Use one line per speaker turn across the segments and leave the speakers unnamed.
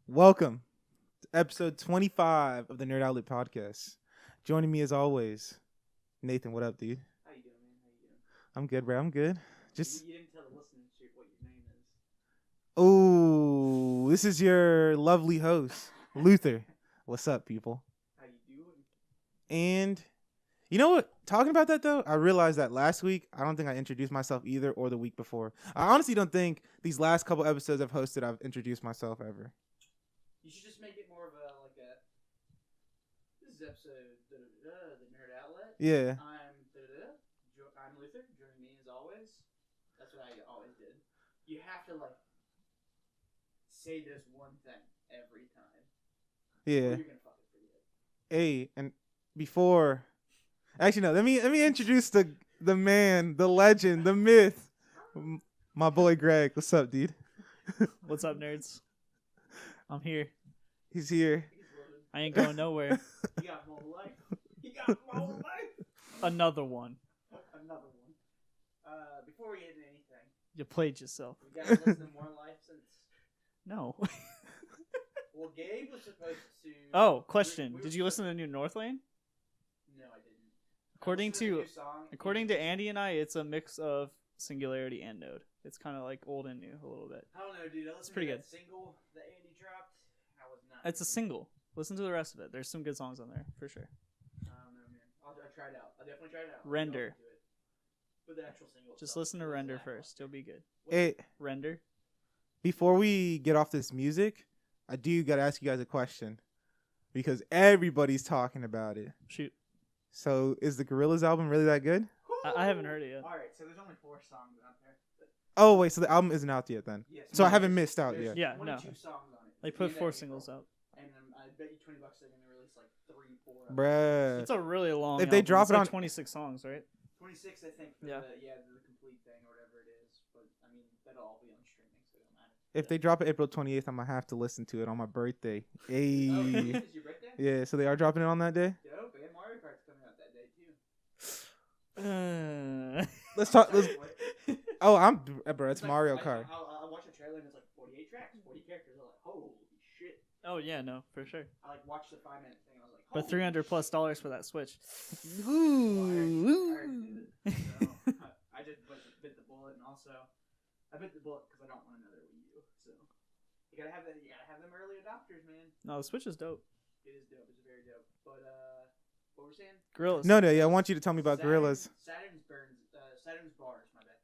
Welcome to episode 25 of the Nerd Outlet Podcast. Joining me as always, Nathan. What up, dude?
How you doing, man? How you doing?
I'm good, bro. I'm good. Just
You didn't tell the listeners what your name is.
oh, this is your lovely host, Louther. What's up, people?
How you doing?
And you know what? Talking about that though, I realized that last week I don't think I introduced myself either, or the week before. I honestly don't think these last couple episodes I've hosted I've introduced myself ever.
You should just make it more of a this is episode the Nerd Outlet.
Yeah.
I'm Louther. Joining me as always. That's what I always did. You have to say this one thing every time.
Yeah.
Or you're gonna fucking forget.
Hey, and before, actually no, let me introduce the man, the legend, the myth, my boy Greg. What's up, dude?
What's up, nerds? I'm here.
He's here.
I ain't going nowhere.
You got more life. You got more life.
Another one.
Another one. Before we get into anything,
You played yourself.
we gotta listen to more life since.
No.
Well, Gabe was supposed to.
Oh, question.
we were
Did you listen to New Northlane?
No, I didn't.
According
I listened
to
the new song.
according to Andy and I, it's a mix of Singularity and Node. It's kind of like old and new a little bit.
I don't know, dude. I listened
pretty
to
good.
that single that Andy dropped. I was not.
It's a single. Listen to the rest of it. There's some good songs on there for sure.
I don't know, man. I'll try it out. I'll definitely try it out.
Render.
I'll do it. But the actual single.
Just
itself,
listen to
what was
Render
that?
first. You'll be good.
Hey,
Render.
before we get off this music, I do gotta ask you guys a question because everybody's talking about it.
Shoot.
So, is the Gorillaz album really that good?
I haven't heard it yet.
All right, so there's only 4 songs out there. But
Oh wait, so the album isn't out yet then.
yes,
So I
there's-
haven't missed out
there's
yet.
Yeah,
22
no.
songs on it.
They
It's
put
the
4
end of
singles
April.
out.
And I bet you $20 they're gonna release 3, 4.
Bruh.
It's a really long
If they
album.
drop
It's
it
like
on-
26 songs, right?
26, I think. For
Yeah.
the complete thing or whatever it is. But I mean, that'll all be on streaming, so it don't matter.
If they drop it April 28th, I'm gonna have to listen to it on my birthday.
Oh,
Hey.
is your birthday?
Yeah, so they are dropping it on that day?
Dope. And Mario Kart's coming out that day too.
Let's talk.
Sorry,
Let's,
what?
oh, bro, it's
Like,
Mario Kart.
I watched the trailer and it's like 48 tracks, 40 characters. I'm like, holy shit.
Oh yeah, no, for sure.
I watched the 5-minute thing. I was like,
But
holy
$300+ for that Switch.
I already did it. So, I just bit the bullet, and also I bit the bullet because I don't want another Wii U. So you gotta have that. You gotta have them early adopters, man.
No, the Switch is dope.
It is dope. It's very dope. But what we're saying?
Gorillaz.
No, yeah, I want you to tell me about Gorillaz.
Saturn's Bars. My bad.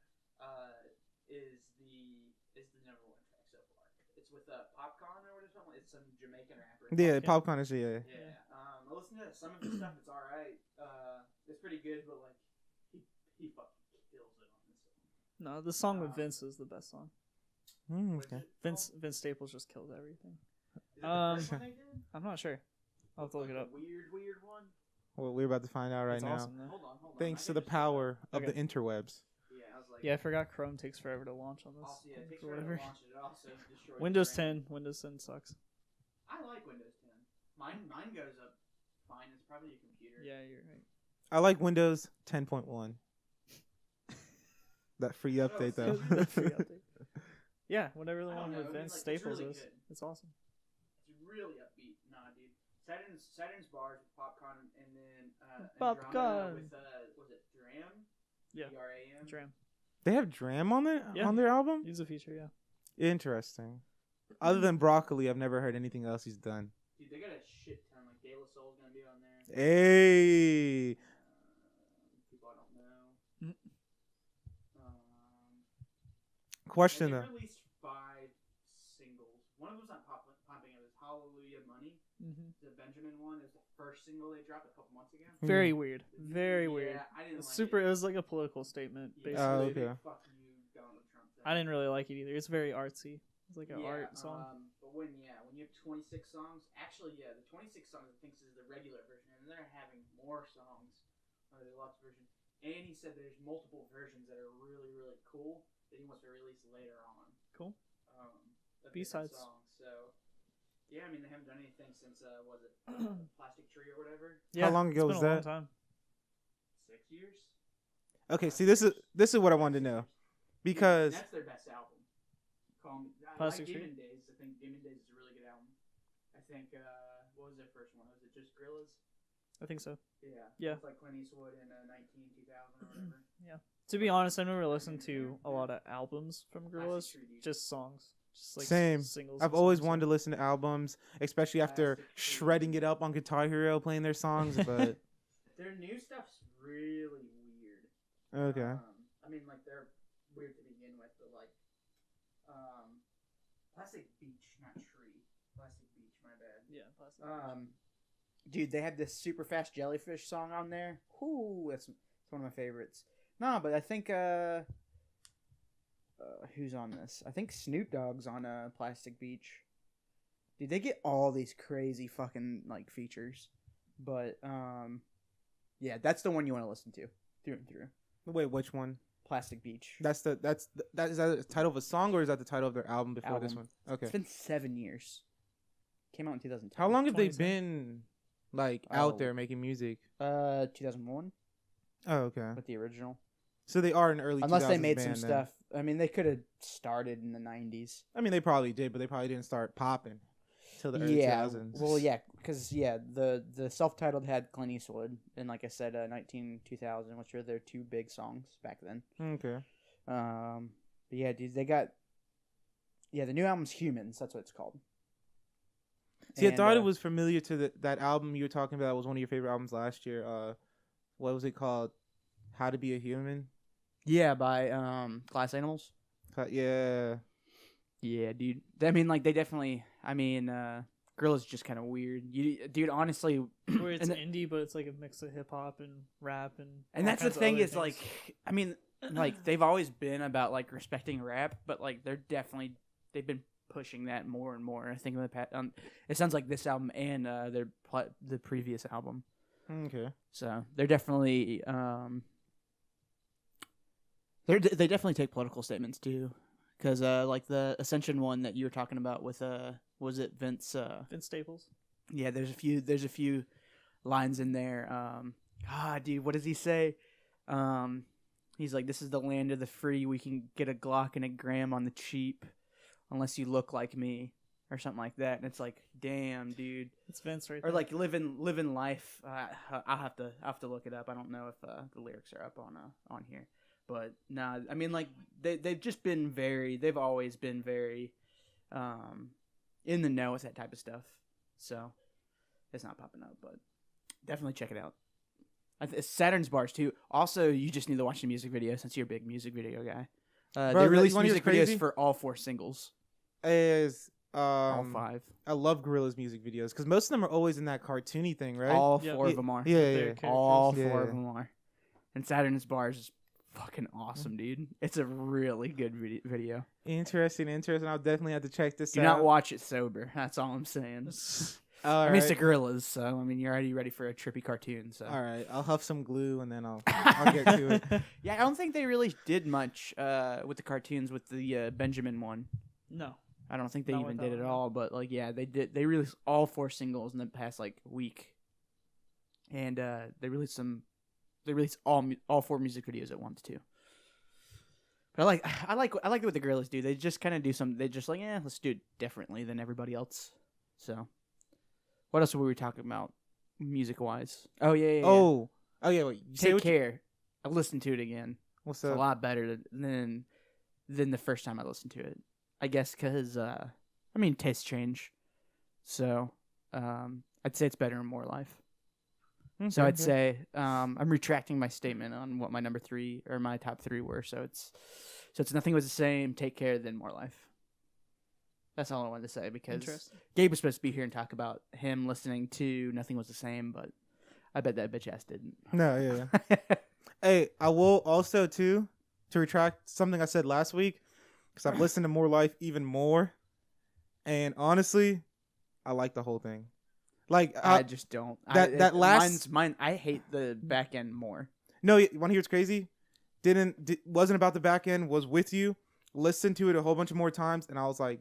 Is the number 1 track so far. It's with Popcorn or something. It's some Jamaican rapper.
Yeah,
Popcorn.
Popcorn is yeah.
Yeah. I listened to some of his stuff. It's all right. It's pretty good, but like he fucking kills it on this song.
No, the song with Vince is the best song.
What is
Okay.
it
Vince Staples just kills everything.
called? Is it the first one they did?
I'm not sure. I'll have to look it
Like
up.
a weird one.
Well, we're about to find out right
It's
now.
awesome though.
Hold on.
Thanks
I
to
think
the
it's
power of
Okay.
the interwebs.
Yeah, I was like.
Yeah, I forgot Chrome takes forever to launch on this.
Also, yeah, it takes
or
forever to
whatever.
launch it. It also destroys
Windows
the brain.
10. Windows 10 sucks.
I like Windows 10. Mine goes up fine. It's probably your computer.
Yeah, you're right.
I like Windows 10.1. That free update though.
The free update. Yeah, whatever the
I don't
one
know,
with
I mean,
Vince
like, it's
Staples
really
is.
good.
It's awesome.
It's really upbeat. Nah, dude. Saturn's Bars with Popcorn and then
Popcorn.
with was it Dram?
Yeah.
DRAM.
Dram.
They have Dram on it
Yeah.
on their album.
Use a feature, yeah.
Interesting. Other than Broccoli, I've never heard anything else he's done.
Dude, they got a shit ton. Like De La Soul's gonna be on there.
Hey.
People I don't know.
Question
They
though.
released 5 singles. One of them's not popping up. It was Hallelujah Money.
Mm-hmm.
The Benjamin one is the first single they dropped a couple months ago.
Very weird. Very weird.
Yeah, I didn't
It's
like
super.
it.
It was like a political statement,
Yeah,
basically.
Oh,
it's a
okay.
big Fuck you, Donald Trump thing.
I didn't really like it either. It's very artsy. It's like an art song.
But when you have 26 songs, actually, yeah, the 26 songs I think is the regular version, and they're having more songs. The deluxe version. And he said there's multiple versions that are really, really cool that he wants to release later on.
Cool.
of different
B-sides.
songs. So, yeah, I mean, they haven't done anything since, was it Plastic Tree or whatever?
Yeah,
long ago
it's
was
been a
that?
long time.
6 years?
Okay, see this is what I wanted to know. Because
That's their best album. I
Plastic
like
Tree?
Demon Days. I think Demon Days is a really good album. I think what was their first one? Was it just Gorillaz?
I think so.
Yeah.
Yeah.
With like Clint Eastwood in 2000 or whatever.
To be honest, I never listened to a lot of albums from Gorillaz,
Tree, dude.
just songs. Just like
Same.
singles.
I've
and
always
songs.
wanted to listen to albums, especially after
Plastic Tree.
shredding it up on Guitar Hero, playing their songs. But
Their new stuff's really weird.
okay,
I mean, like they're weird to begin with, but like, Plastic Beach, not Tree. Plastic Beach, my bad.
Yeah, plastic.
Dude, they have this super fast jellyfish song on there. Ooh, it's one of my favorites. No, but I think who's on this? I think Snoop Dogg's on Plastic Beach. Dude, they get all these crazy fucking like features. But yeah, that's the one you want to listen to through and through.
wait, which one?
Plastic Beach.
Is that the title of a song or is that the title of their album before this one? Okay.
It's been 7 years. Came out in 2010.
How long have they
27.
been like
Oh.
out there making music?
2001
Oh, okay.
with the original.
So they are an early
Unless they
2000s
made some
band then.
stuff. I mean, they could have started in the 90s.
I mean, they probably did, but they probably didn't start popping till the early
Yeah,
2000s.
well, yeah, because the self-titled had Clint Eastwood, and like I said, 2000, which were their two big songs back then.
Okay.
But yeah, dude, they got the new album's Humans. That's what it's called.
See, I
And,
thought it was familiar to that album you were talking about. That was one of your favorite albums last year. What was it called? How to Be a Human.
by Glass Animals.
Yeah.
Yeah, dude. I mean, like they definitely. I mean, Gorilla's just kind of weird. Dude, honestly,
Where it's
and
indie, but it's like a mix of hip hop and rap and.
And
all
that's the
kinds of
thing
other
is
things.
like, I mean, like they've always been about like respecting rap, but like they've been pushing that more and more. I think in the past, it sounds like this album and the previous album.
Okay.
So they're definitely they definitely take political statements too, because like the Ascension one that you were talking about with was it Vince?
Vince Staples.
Yeah, there's a few lines in there. Dude, what does he say? He's like, "This is the land of the free. We can get a Glock and a gram on the cheap, unless you look like me," or something like that. And it's like, damn, dude.
It's Vince right
Or
there.
like living life. I'll have to look it up. I don't know if the lyrics are up on here, but nah. I mean, like they've just been they've always been very, in the know with that type of stuff. So it's not popping up, but definitely check it out. Saturn's Bars too. Also, you just need to watch the music video since you're a big music video guy.
Bro,
They released
you wanna hear
music
the
videos
crazy?
for all 4 singles.
Is
All 5.
I love Gorillaz music videos because most of them are always in that cartoony thing, right?
All
Yeah.
4 of them are.
Yeah,
Their
yeah.
characters.
All
Yeah.
4 of them are. And Saturn's Bars is fucking awesome, dude. It's a really good video.
Interesting. I'll definitely have to check this
Do
out.
not watch it sober. That's all I'm saying.
All
I mean, it's
right.
the Gorillas, so I mean, you're already ready for a trippy cartoon. So
All right. I'll huff some glue and then I'll get to it.
yeah, I don't think they really did much with the cartoons with the Benjamin one.
No.
I don't think they
Not
even
with
did
that
it
one.
all, but like yeah, they did. They released all 4 singles in the past like week, and they released some. They released all 4 music videos at once too. But I like what the Gorillas do. They just kind of do some. They just like let's do it differently than everybody else. So, what else were we talking about, music wise? Oh yeah.
Oh yeah. Wait. You say
Take
what you-
Care. I listened to it again.
What's
It's a
up?
lot better than the first time I listened to it. I guess because I mean tastes change, so I'd say it's better in More Life. So I'd say I'm retracting my statement on what my number 3 or my top 3 were. So it's Nothing Was the Same, Take Care, then More Life. That's all I wanted to say because
Interesting.
Gabe was supposed to be here and talk about him listening to Nothing Was the Same, but I bet that bitch ass didn't.
No, yeah. Hey, I will also to retract something I said last week because I've listened to More Life even more, and honestly, I like the whole thing. Like
I just don't.
that last-
mine. I hate the back end more.
no, you want to hear what's crazy? Wasn't about the back end. Was with you. Listened to it a whole bunch of more times, and I was like,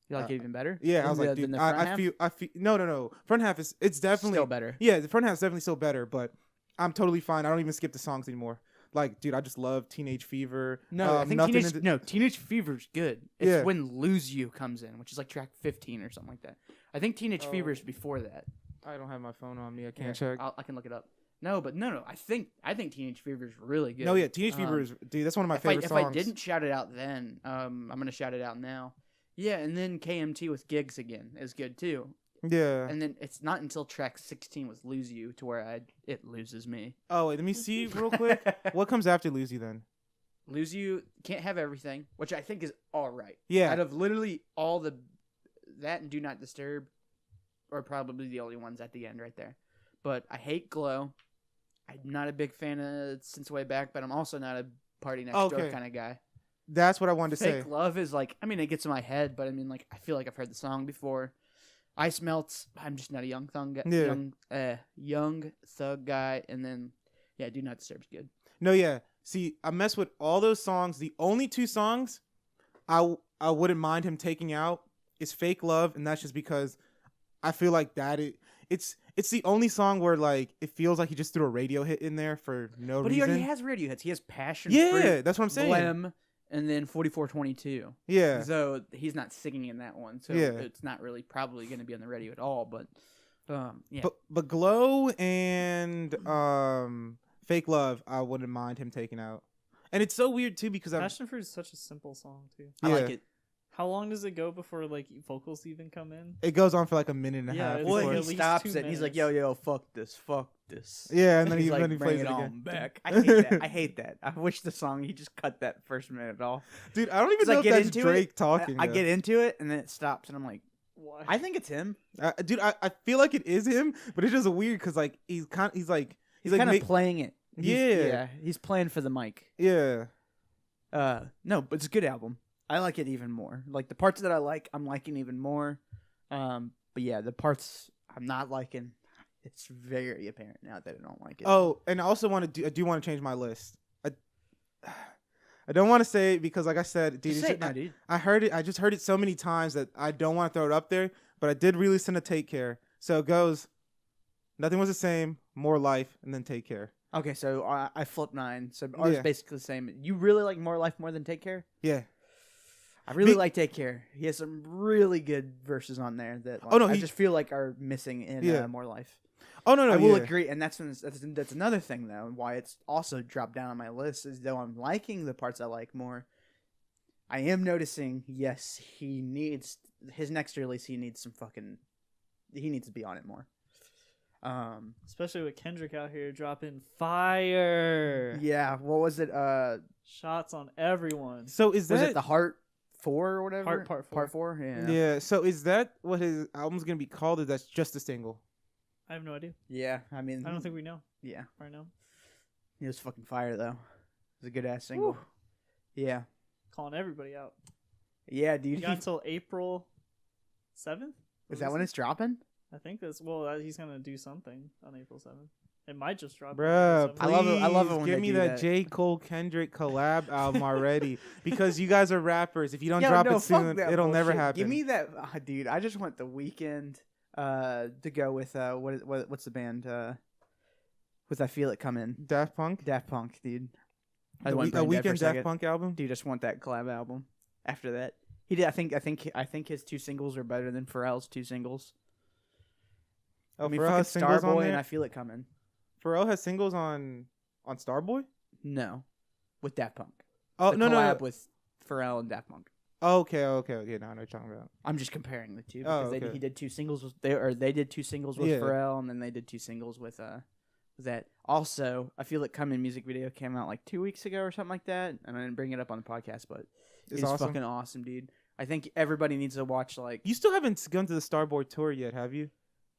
You like it even better?
yeah, I was
Than
like,
the- than
dude,
the front
I
half?
feel no. Front half it's definitely
Still better.
Yeah, the front half is definitely still better, but I'm totally fine. I don't even skip the songs anymore. Like, dude, I just love Teenage Fever.
No, I think
Nothing
Teenage,
in
no, Teenage Fever's good. It's
Yeah.
when Lose You comes in, which is like track 15 or something like that. I think Teenage
Oh.
Fever's before that.
I don't have my phone on me. I
Here,
can't check.
I can look it up. No, but no. I think Teenage Fever's really good.
No, yeah, Teenage Fever is, dude, that's one of my favorite
if
songs.
I didn't shout it out then, I'm gonna shout it out now. Yeah, and then KMT with Gigs again is good too.
Yeah.
And then it's not until track 16 with Lose You to where it loses me.
Oh, wait, let me see real quick. What comes after Lose You then?
Lose You, Can't Have Everything, which I think is all right.
Yeah.
Out of literally all that and Do Not Disturb are probably the only ones at the end right there. But I hate Glow. I'm not a big fan of Since Way Back, but I'm also not a Party Next Door
Okay.
kind of guy.
That's what I wanted to say.
Fake Love is like, I mean, it gets in my head, but I mean, like, I feel like I've heard the song before. Ice Melts, I'm just not a young thug guy.
Yeah.
Young thug guy. And then, yeah, Do Not Disturb's good.
No, yeah. See, I mess with all those songs. The only 2 songs I wouldn't mind him taking out is Fake Love, and that's just because I feel like it's the only song where like it feels like he just threw a radio hit in there for no
But
reason.
he already has radio hits. He has Passion
Yeah,
Fruit,
that's what I'm saying.
Blem, and then 4422.
Yeah.
So he's not singing in that one. So
Yeah.
it's not really probably going to be on the radio at all. But yeah.
But Glow and Fake Love, I wouldn't mind him taking out. And it's so weird too because
Passion Fruit is such a simple song too.
I like it.
How long does it go before like vocals even come in?
it goes on for like a minute and a
Yeah,
half.
it's
before-
like
Well,
at
he
least
stops
2
it and he's like,
minutes.
yo, fuck this.
Yeah, and then
He's
he
like,
then he
bring
plays
it
it
on
again.
back. I hate that. I hate that. I wish the song, he just cut that first minute off.
Dude, I don't even
'Cause I
know if
get
that's
into
Drake
it,
talking.
I
though.
get into it and then it stops and I'm like,
Why?
I think it's him.
Dude, I feel like it is him, but it's just weird because like he's like
He's
like
kind of playing it.
Yeah.
He's playing for the mic.
yeah.
No, but it's a good album. I like it even more. Like the parts that I like, I'm liking even more. But yeah, the parts I'm not liking, it's very apparent now that I don't like it.
Oh, and I also I do want to change my list. I don't want to say it because, like I said, dude,
Just say it now, dude.
I heard it. I just heard it so many times that I don't want to throw it up there. But I did re-listen to Take Care, so it goes. Nothing was the same. More Life, and then Take Care.
Okay, so I flipped mine. So ours
Yeah.
basically the same. You really like More Life more than Take Care?
Yeah.
I really like Take Care. He has some really good verses on there that like,
Oh, no,
I
he-
just feel like are missing in
Yeah.
More Life.
Oh no,
I will
yeah.
agree, and that's another thing though, and why it's also dropped down on my list is though I'm liking the parts I like more. I am noticing, yes, he needs his next release. He needs to be on it more.
Especially with Kendrick out here dropping fire.
Yeah. What was it?
Shots on everyone.
So is
Was
that
it the Heart 4 or whatever?
Part 4.
Yeah.
Yeah. So is that what his album's gonna be called? Or that's just a single?
I have no idea.
Yeah. I mean,
I don't think we know
Yeah.
right now.
It was fucking fire though. It was a good ass single.
Woo.
Yeah.
Calling everybody out.
Yeah,
You
dude.
got until April 7th?
Is that when it's dropping?
I think that's he's gonna do something on April 7th. It might just drop. on
Bruh,
April 7th.
I love it when
give
they
me
do
that
that.
J. Cole Kendrick collab album already because you guys are rappers. If you don't
Yo,
drop
no,
it
fuck
soon,
that
it'll never
bullshit.
happen.
Give me that, dude. I just want the Weekend to go with what's the band with I Feel It Coming.
Daft Punk.
Daft Punk, dude.
A
brain dead for
Weekend
second.
Daft Punk album.
Dude, I just want that collab album. After that, he did. I think his 2 singles are better than Pharrell's 2 singles.
Oh,
I mean,
Pharrell has
fucking
singles on
Starboy
there.
and I Feel It Coming.
Pharrell has singles on Starboy.
No, with Daft Punk.
Oh
The
no,
collab
no.
with Pharrell and Daft Punk.
Okay. Now I know what you're talking about.
I'm just comparing the two
Oh,
because
okay.
he did 2 singles with they did 2 singles with
Yeah.
Pharrell and then they did 2 singles with that. Also, I Feel It Coming music video came out like 2 weeks ago or something like that, and I didn't bring it up on the podcast, but
It's
it's
awesome.
fucking awesome, dude. I think everybody needs to watch like
You still haven't gone to the Starboy tour yet, have you?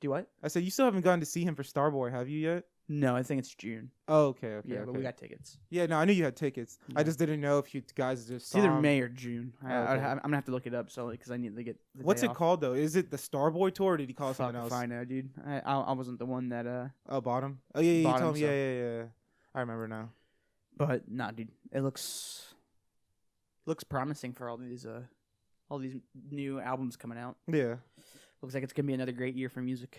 do what?
I said you still haven't gone to see him for Starboy, have you yet?
No, I think it's June.
Oh, okay.
Yeah, but we got tickets.
Yeah, no, I knew you had tickets. I
Yeah.
just didn't know if you guys just
It's
saw
either
him.
May or June.
Oh, okay.
I'm gonna have to look it up so because I need to get. The
What's
day
it
off.
called though? Is it the Starboy tour? Or did he call it
Fuck
something
if
else?
I know, dude. I wasn't the one that
Oh, Bottom. Oh yeah, you
Bottom,
told me.
so-
Yeah. I remember now.
But nah, dude. It looks promising for all these new albums coming out.
Yeah.
Looks like it's gonna be another great year for music.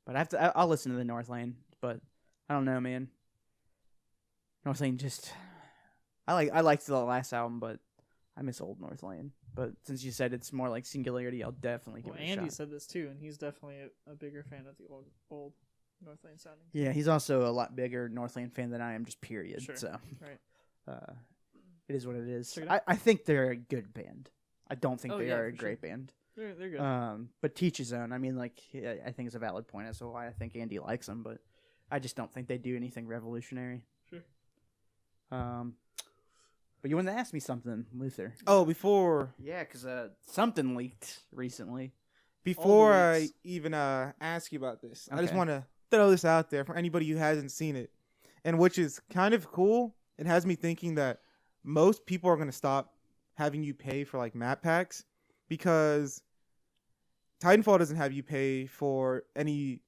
But I'll listen to the Northland. But I don't know, man. Northlane just I liked the last album, but I miss old Northlane. But since you said it's more like Singularity, I'll definitely give
Well,
it a
Andy
shot.
said this too, and he's definitely a bigger fan of the old Northlane sounding.
Yeah, he's also a lot bigger Northlane fan than I am, just period.
Sure.
So,
Right.
it is what it is.
Check it out.
I think they're a good band. I don't think
Oh,
they
yeah,
are a
for
great
sure.
band.
They're good.
But teach his own. I mean, like, I think it's a valid point as to why I think Andy likes them, but I just don't think they do anything revolutionary.
Sure.
But you wanted to ask me something, Louther.
Oh, before
Yeah, because something leaked recently.
I
leaks.
even ask you about this, I just
Okay.
want to throw this out there for anybody who hasn't seen it, and which is kind of cool. It has me thinking that most people are going to stop having you pay for like map packs, because Titanfall doesn't have you pay for any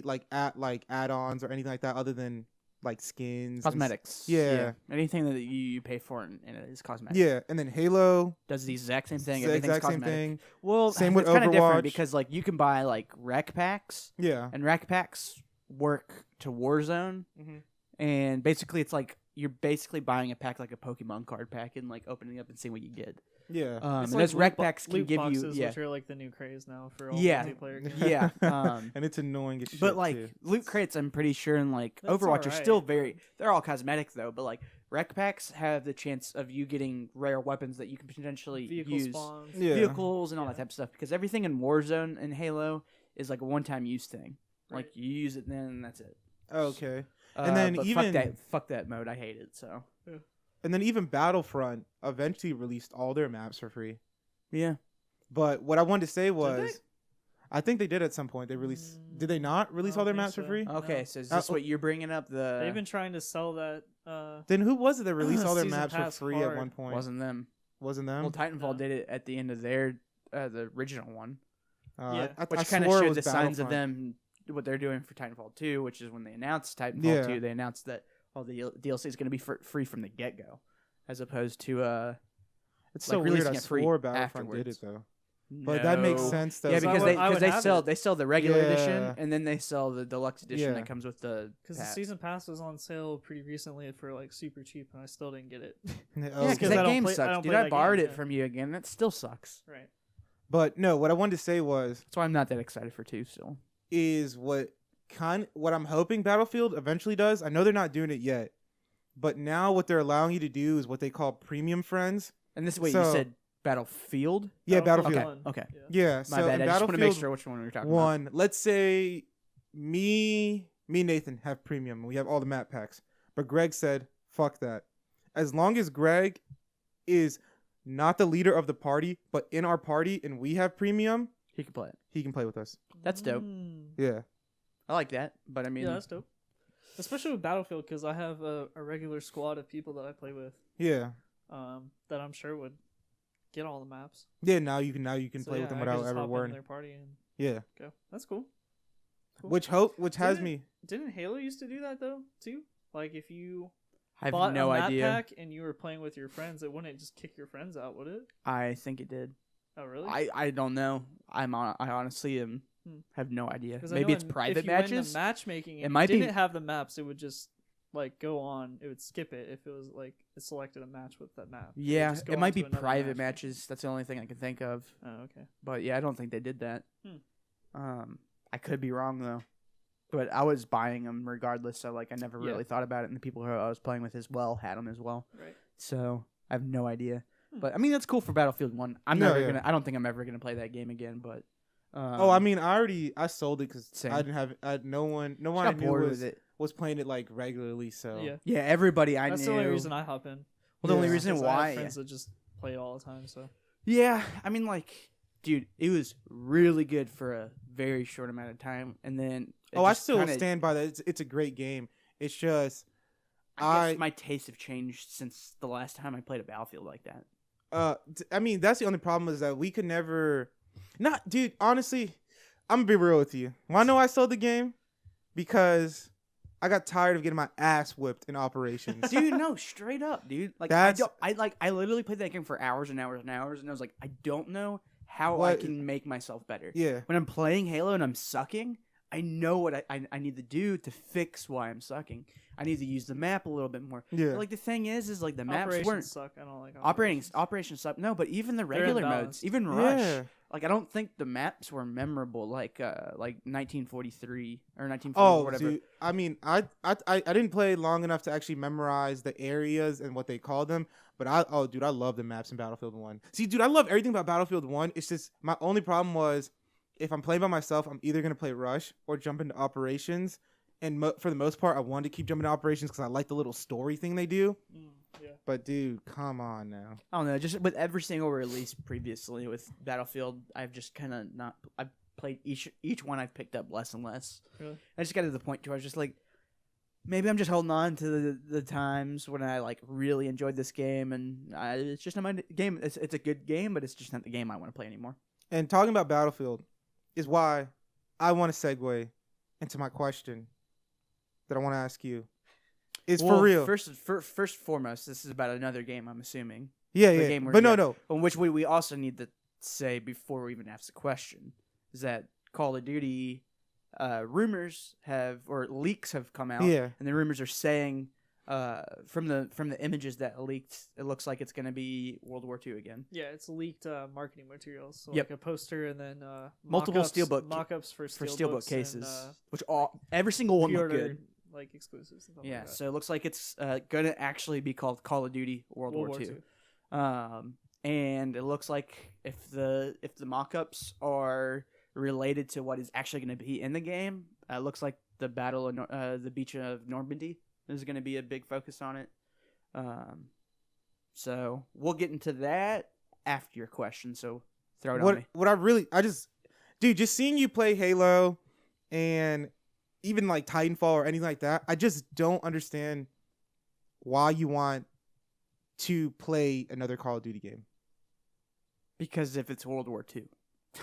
like add-ons or anything like that other than like skins and
Cosmetics.
Yeah.
Anything that you pay for in it is cosmetics.
Yeah, and then Halo,
Does the exact same thing.
the
Everything's
exact same
cosmetic.
thing.
Well,
Same with
it's kind of
Overwatch.
different because like you can buy like rec packs,
Yeah.
and rec packs work to Warzone,
Mhm.
and basically it's like you're basically buying a pack like a Pokemon card pack and like opening up and seeing what you get.
Yeah.
It's
And those
loot
rec
bo-
packs can
loot
give
boxes,
you
which are like the new craze now for all
Yeah.
multiplayer games.
yeah.
And it's annoying as shit.
But like
too.
loot crates, I'm pretty sure in like
That's
Overwatch are
alright.
still they're all cosmetic though. But like rec packs have the chance of you getting rare weapons that you can potentially
Vehicle
use,
spawns.
Yeah.
vehicles and all that
Yeah.
type of stuff. Because everything in Warzone and Halo is like a one-time use thing.
Right.
Like you use it and then that's it.
Okay. And then
but
even-
fuck that mode. I hate it. So
And then even Battlefront eventually released all their maps for free.
yeah.
But what I wanted to say
they?
was, I think they did at some point. They released. Did they not release
I
all their
don't
maps
think
for free?
so.
Okay.
No.
So is this what you're bringing up?
They've been trying to sell that.
Then who was it that released all their
Season
maps for
pass
free
hard.
at one point?
wasn't them.
Wasn't them?
Well, Titanfall
No.
did it at the end of their the original one.
Yeah.
I
Which kind of
swore it
showed
was
the signs of
Battlefront.
them what they're doing for Titanfall 2, which is when they announced Titanfall
Yeah.
2, they announced that all the DLC is going to be free from the get go, as opposed to
It's
like
so weird.
releasing
I
it free
swore Battlefront did
afterwards.
it though. But that makes
No.
sense though.
Yeah,
So
because
I would have it.
they sell the regular edition
Yeah.
and then they sell the deluxe edition
Yeah.
that comes with the
Because the
pack.
season pass was on sale pretty recently for like super cheap, and I still didn't get it.
Oh,
Yeah,
okay.
because
I
that
don't
game
play- I
sucks,
don't
dude.
play
I
that
borrowed
game,
it
yeah.
from you again. That still sucks.
Right.
But no, what I wanted to say was
That's why I'm not that excited for 2 still.
is what I'm hoping Battlefield eventually does. I know they're not doing it yet, but now what they're allowing you to do is what they call premium friends.
And this is what you
So-
said, Battlefield?
Yeah,
Battlefield
Battlefield.
one.
Okay.
Yeah.
Yeah,
My
so
bad.
in
I just want to make
Battlefield
sure which one we were talking about.
One, let's say me and Nathan have premium. We have all the map packs. But Greg said, fuck that. As long as Greg is not the leader of the party, but in our party and we have premium,
He can play it.
he can play with us.
That's dope.
Yeah.
I like that, but I mean,
Yeah, that's dope. Especially with Battlefield, because I have a regular squad of people that I play with,
Yeah.
that I'm sure would get all the maps.
Yeah, now you can
So,
play
yeah,
with them
I could
without
just
ever
hop into
worrying.
their party and
Yeah.
go. That's cool. Cool.
Which has
Didn't-
me.
Didn't Halo used to do that though too? Like if you
I have
bought
no
a map
idea.
pack and you were playing with your friends, it wouldn't just kick your friends out, would it?
I think it did.
Oh really?
I don't know. I honestly have no idea.
'Cause I
Maybe
know
it's
in-
private
if you went
matches.
into matchmaking,
It
if
might
you
be-
didn't have the maps, it would just like go on. It would skip it if it was like it selected a match with that map. Would
Yeah,
just go
it might
on
be
to another
private
match.
matches. That's the only thing I can think of.
Oh okay.
But yeah, I don't think they did that.
Hmm.
I could be wrong though. But I was buying them regardless, so like I never
Yeah.
really thought about it, and the people who I was playing with as well had them as well.
Right.
So I have no idea.
Hmm.
But I mean, that's cool for Battlefield 1. I'm
No,
never
yeah.
gonna. I don't think I'm ever gonna play that game again. But
I mean, I sold it because
Same.
I didn't have no one I
got
knew
bored
was
with it.
was playing it like regularly. So
Yeah.
Yeah, everybody I
That's
knew.
the only reason I hop in.
Well, the only
Yeah.
reason
'Cause I have
why.
friends that just play it all the time. So
Yeah, I mean, like, dude, it was really good for a very short amount of time, and then. it
I
just
still
kinda-
stand by that. It's a great game. It's just
I guess my tastes have changed since the last time I played a Battlefield like that.
I mean, that's the only problem is that we could never. Not, dude. Honestly, I'm gonna be real with you. Why know I sold the game? Because I got tired of getting my ass whipped in operations.
Dude, no, straight up, dude. Like
That's-
I literally played that game for hours and hours and hours, and I was like, I don't know how I
What-
can make myself better.
Yeah,
When I'm playing Halo and I'm sucking, I know what I need to do to fix why I'm sucking. I need to use the map a little bit more.
Yeah.
But, like the thing is like the maps
Operations
weren't
suck. I don't like
operations suck. No, but even the regular modes,
imbalanced.
even Rush.
Yeah.
Like I don't think the maps were memorable like 1943 or 1940
Oh,
or whatever.
dude. I mean, I didn't play long enough to actually memorize the areas and what they call them. But I love the maps in Battlefield 1. See, dude, I love everything about Battlefield 1. It's just my only problem was if I'm playing by myself, I'm either gonna play Rush or jump into Operations. And for the most part, I wanted to keep jumping to Operations because I like the little story thing they do.
Yeah.
But dude, come on now.
I don't know. Just with every single release previously with Battlefield, I've just kind of not. I've played each one. I've picked up less and less.
Really?
I just got to the point where I was just like, maybe I'm just holding on to the times when I like really enjoyed this game, and it's just not my game. It's a good game, but it's just not the game I want to play anymore.
And talking about Battlefield is why I want to segue into my question that I want to ask you. It's for real.
First and foremost, this is about another game. I'm assuming.
Yeah,
the
yeah.
game
But no.
On which we also need to say before we even ask the question is that Call of Duty rumors or leaks have come out.
Yeah.
And the rumors are saying from the images that leaked, it looks like it's going to be World War II again.
Yeah, it's leaked marketing materials. So
Yep.
like a poster and then
Multiple
mock-ups,
steelbook
mock-ups for
steelbook
steelbooks
cases,
and,
which every single one looked
pre-order,
good.
like exclusives. And stuff
Yeah,
like that.
so it looks like it's going to actually be called Call of Duty World War II. And it looks like if the mock-ups are related to what is actually going to be in the game, it looks like the battle of the beach of Normandy is going to be a big focus on it. So we'll get into that after your question. So throw it on me.
Just seeing you play Halo and even like Titanfall or anything like that, I just don't understand why you want to play another Call of Duty game.
Because if it's World War II,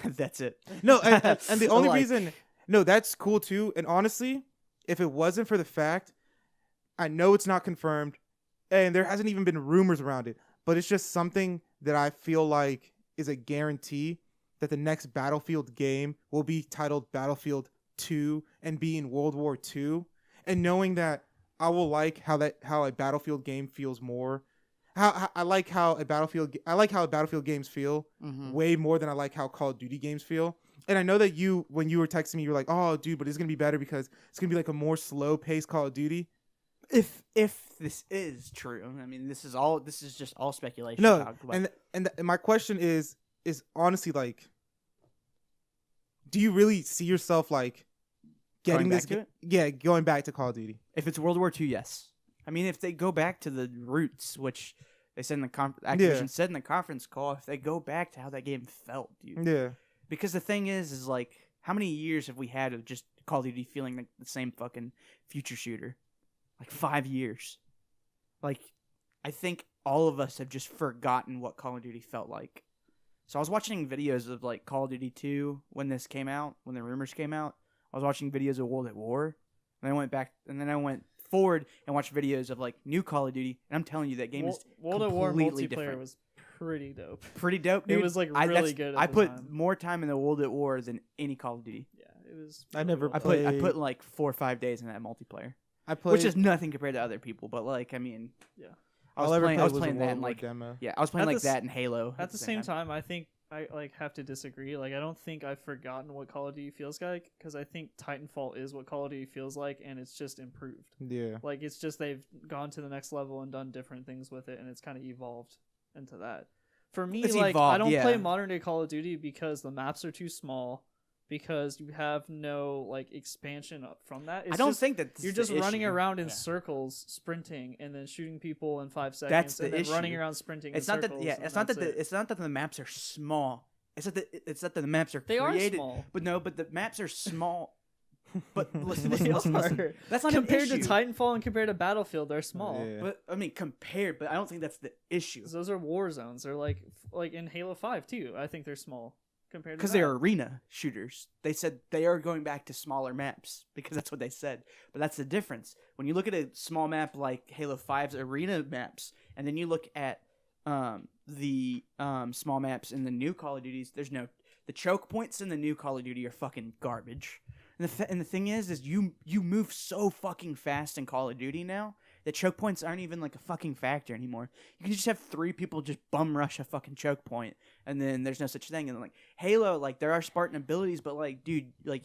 that's it.
No, and the only
Like-
reason, no, that's cool too. And honestly, if it wasn't for the fact, I know it's not confirmed, and there hasn't even been rumors around it, but it's just something that I feel like is a guarantee that the next Battlefield game will be titled Battlefield 2 and be in World War II, and knowing that I will like how a Battlefield game feels more. I like how a Battlefield games feel way more than I like how Call of Duty games feel. And I know that when you were texting me, you were like, "Oh, dude, but it's gonna be better because it's gonna be like a more slow paced Call of Duty."
If this is true, I mean, this is just all speculation.
No, and my question is honestly like, do you really see yourself like getting
Going
this?
back to it?
Yeah, going back to Call of Duty.
If it's World War II, yes. I mean, if they go back to the roots, which they said in the Activision said in the conference call, if they go back to how that game felt, dude.
Yeah.
Because the thing is like, how many years have we had of just Call of Duty feeling like the same fucking future shooter? Like 5 years. Like, I think all of us have just forgotten what Call of Duty felt like. So I was watching videos of like Call of Duty 2 when this came out, when the rumors came out. I was watching videos of World at War, and I went back, and then I went forward and watched videos of like new Call of Duty, and I'm telling you that game is
World at War
completely
multiplayer
different.
was pretty dope.
Pretty dope, dude.
It was like really good.
I
the
put
time.
more time in the World at War than any Call of Duty.
Yeah, it was.
I never
well
I
done.
put like 4 or 5 days in that multiplayer,
I played.
which is nothing compared to other people. But like, I mean,
Yeah.
I was playing that in like
demo.
I was playing
At
like
the s-
that in Halo.
At the same time, I think I like have to disagree. Like, I don't think I've forgotten what Call of Duty feels like, because I think Titanfall is what Call of Duty feels like, and it's just improved.
Yeah.
Like, it's just they've gone to the next level and done different things with it, and it's kind of evolved into that. For me,
It's
like,
evolved,
I don't
yeah.
play modern day Call of Duty because the maps are too small, because you have no like expansion up from that. It's
I don't
just,
think that
you're just running around in
Yeah.
circles, sprinting, and then shooting people in 5 seconds,
the
and then
issue.
running around sprinting.
It's
in
not that.
circles,
Yeah,
and
it's not that.
that's it.
It's not that the maps are small. It's that the maps are
They are
created.
small.
But the maps are small. But listen,
They
listen.
are.
That's not
Compared
an
to
issue.
Titanfall and compared to Battlefield, they're small.
Yeah.
But I mean, compared. But I don't think that's the issue.
'Cause those are war zones. They're like in Halo 5 too. I think they're small compared to
Because they're arena shooters. They said they are going back to smaller maps because that's what they said. But that's the difference. When you look at a small map like Halo 5's arena maps, and then you look at the small maps in the new Call of Duties, the choke points in the new Call of Duty are fucking garbage. And the thing is you move so fucking fast in Call of Duty now that choke points aren't even like a fucking factor anymore. You can just have 3 people just bum rush a fucking choke point, and then there's no such thing. And like Halo, like there are Spartan abilities, but like, dude, like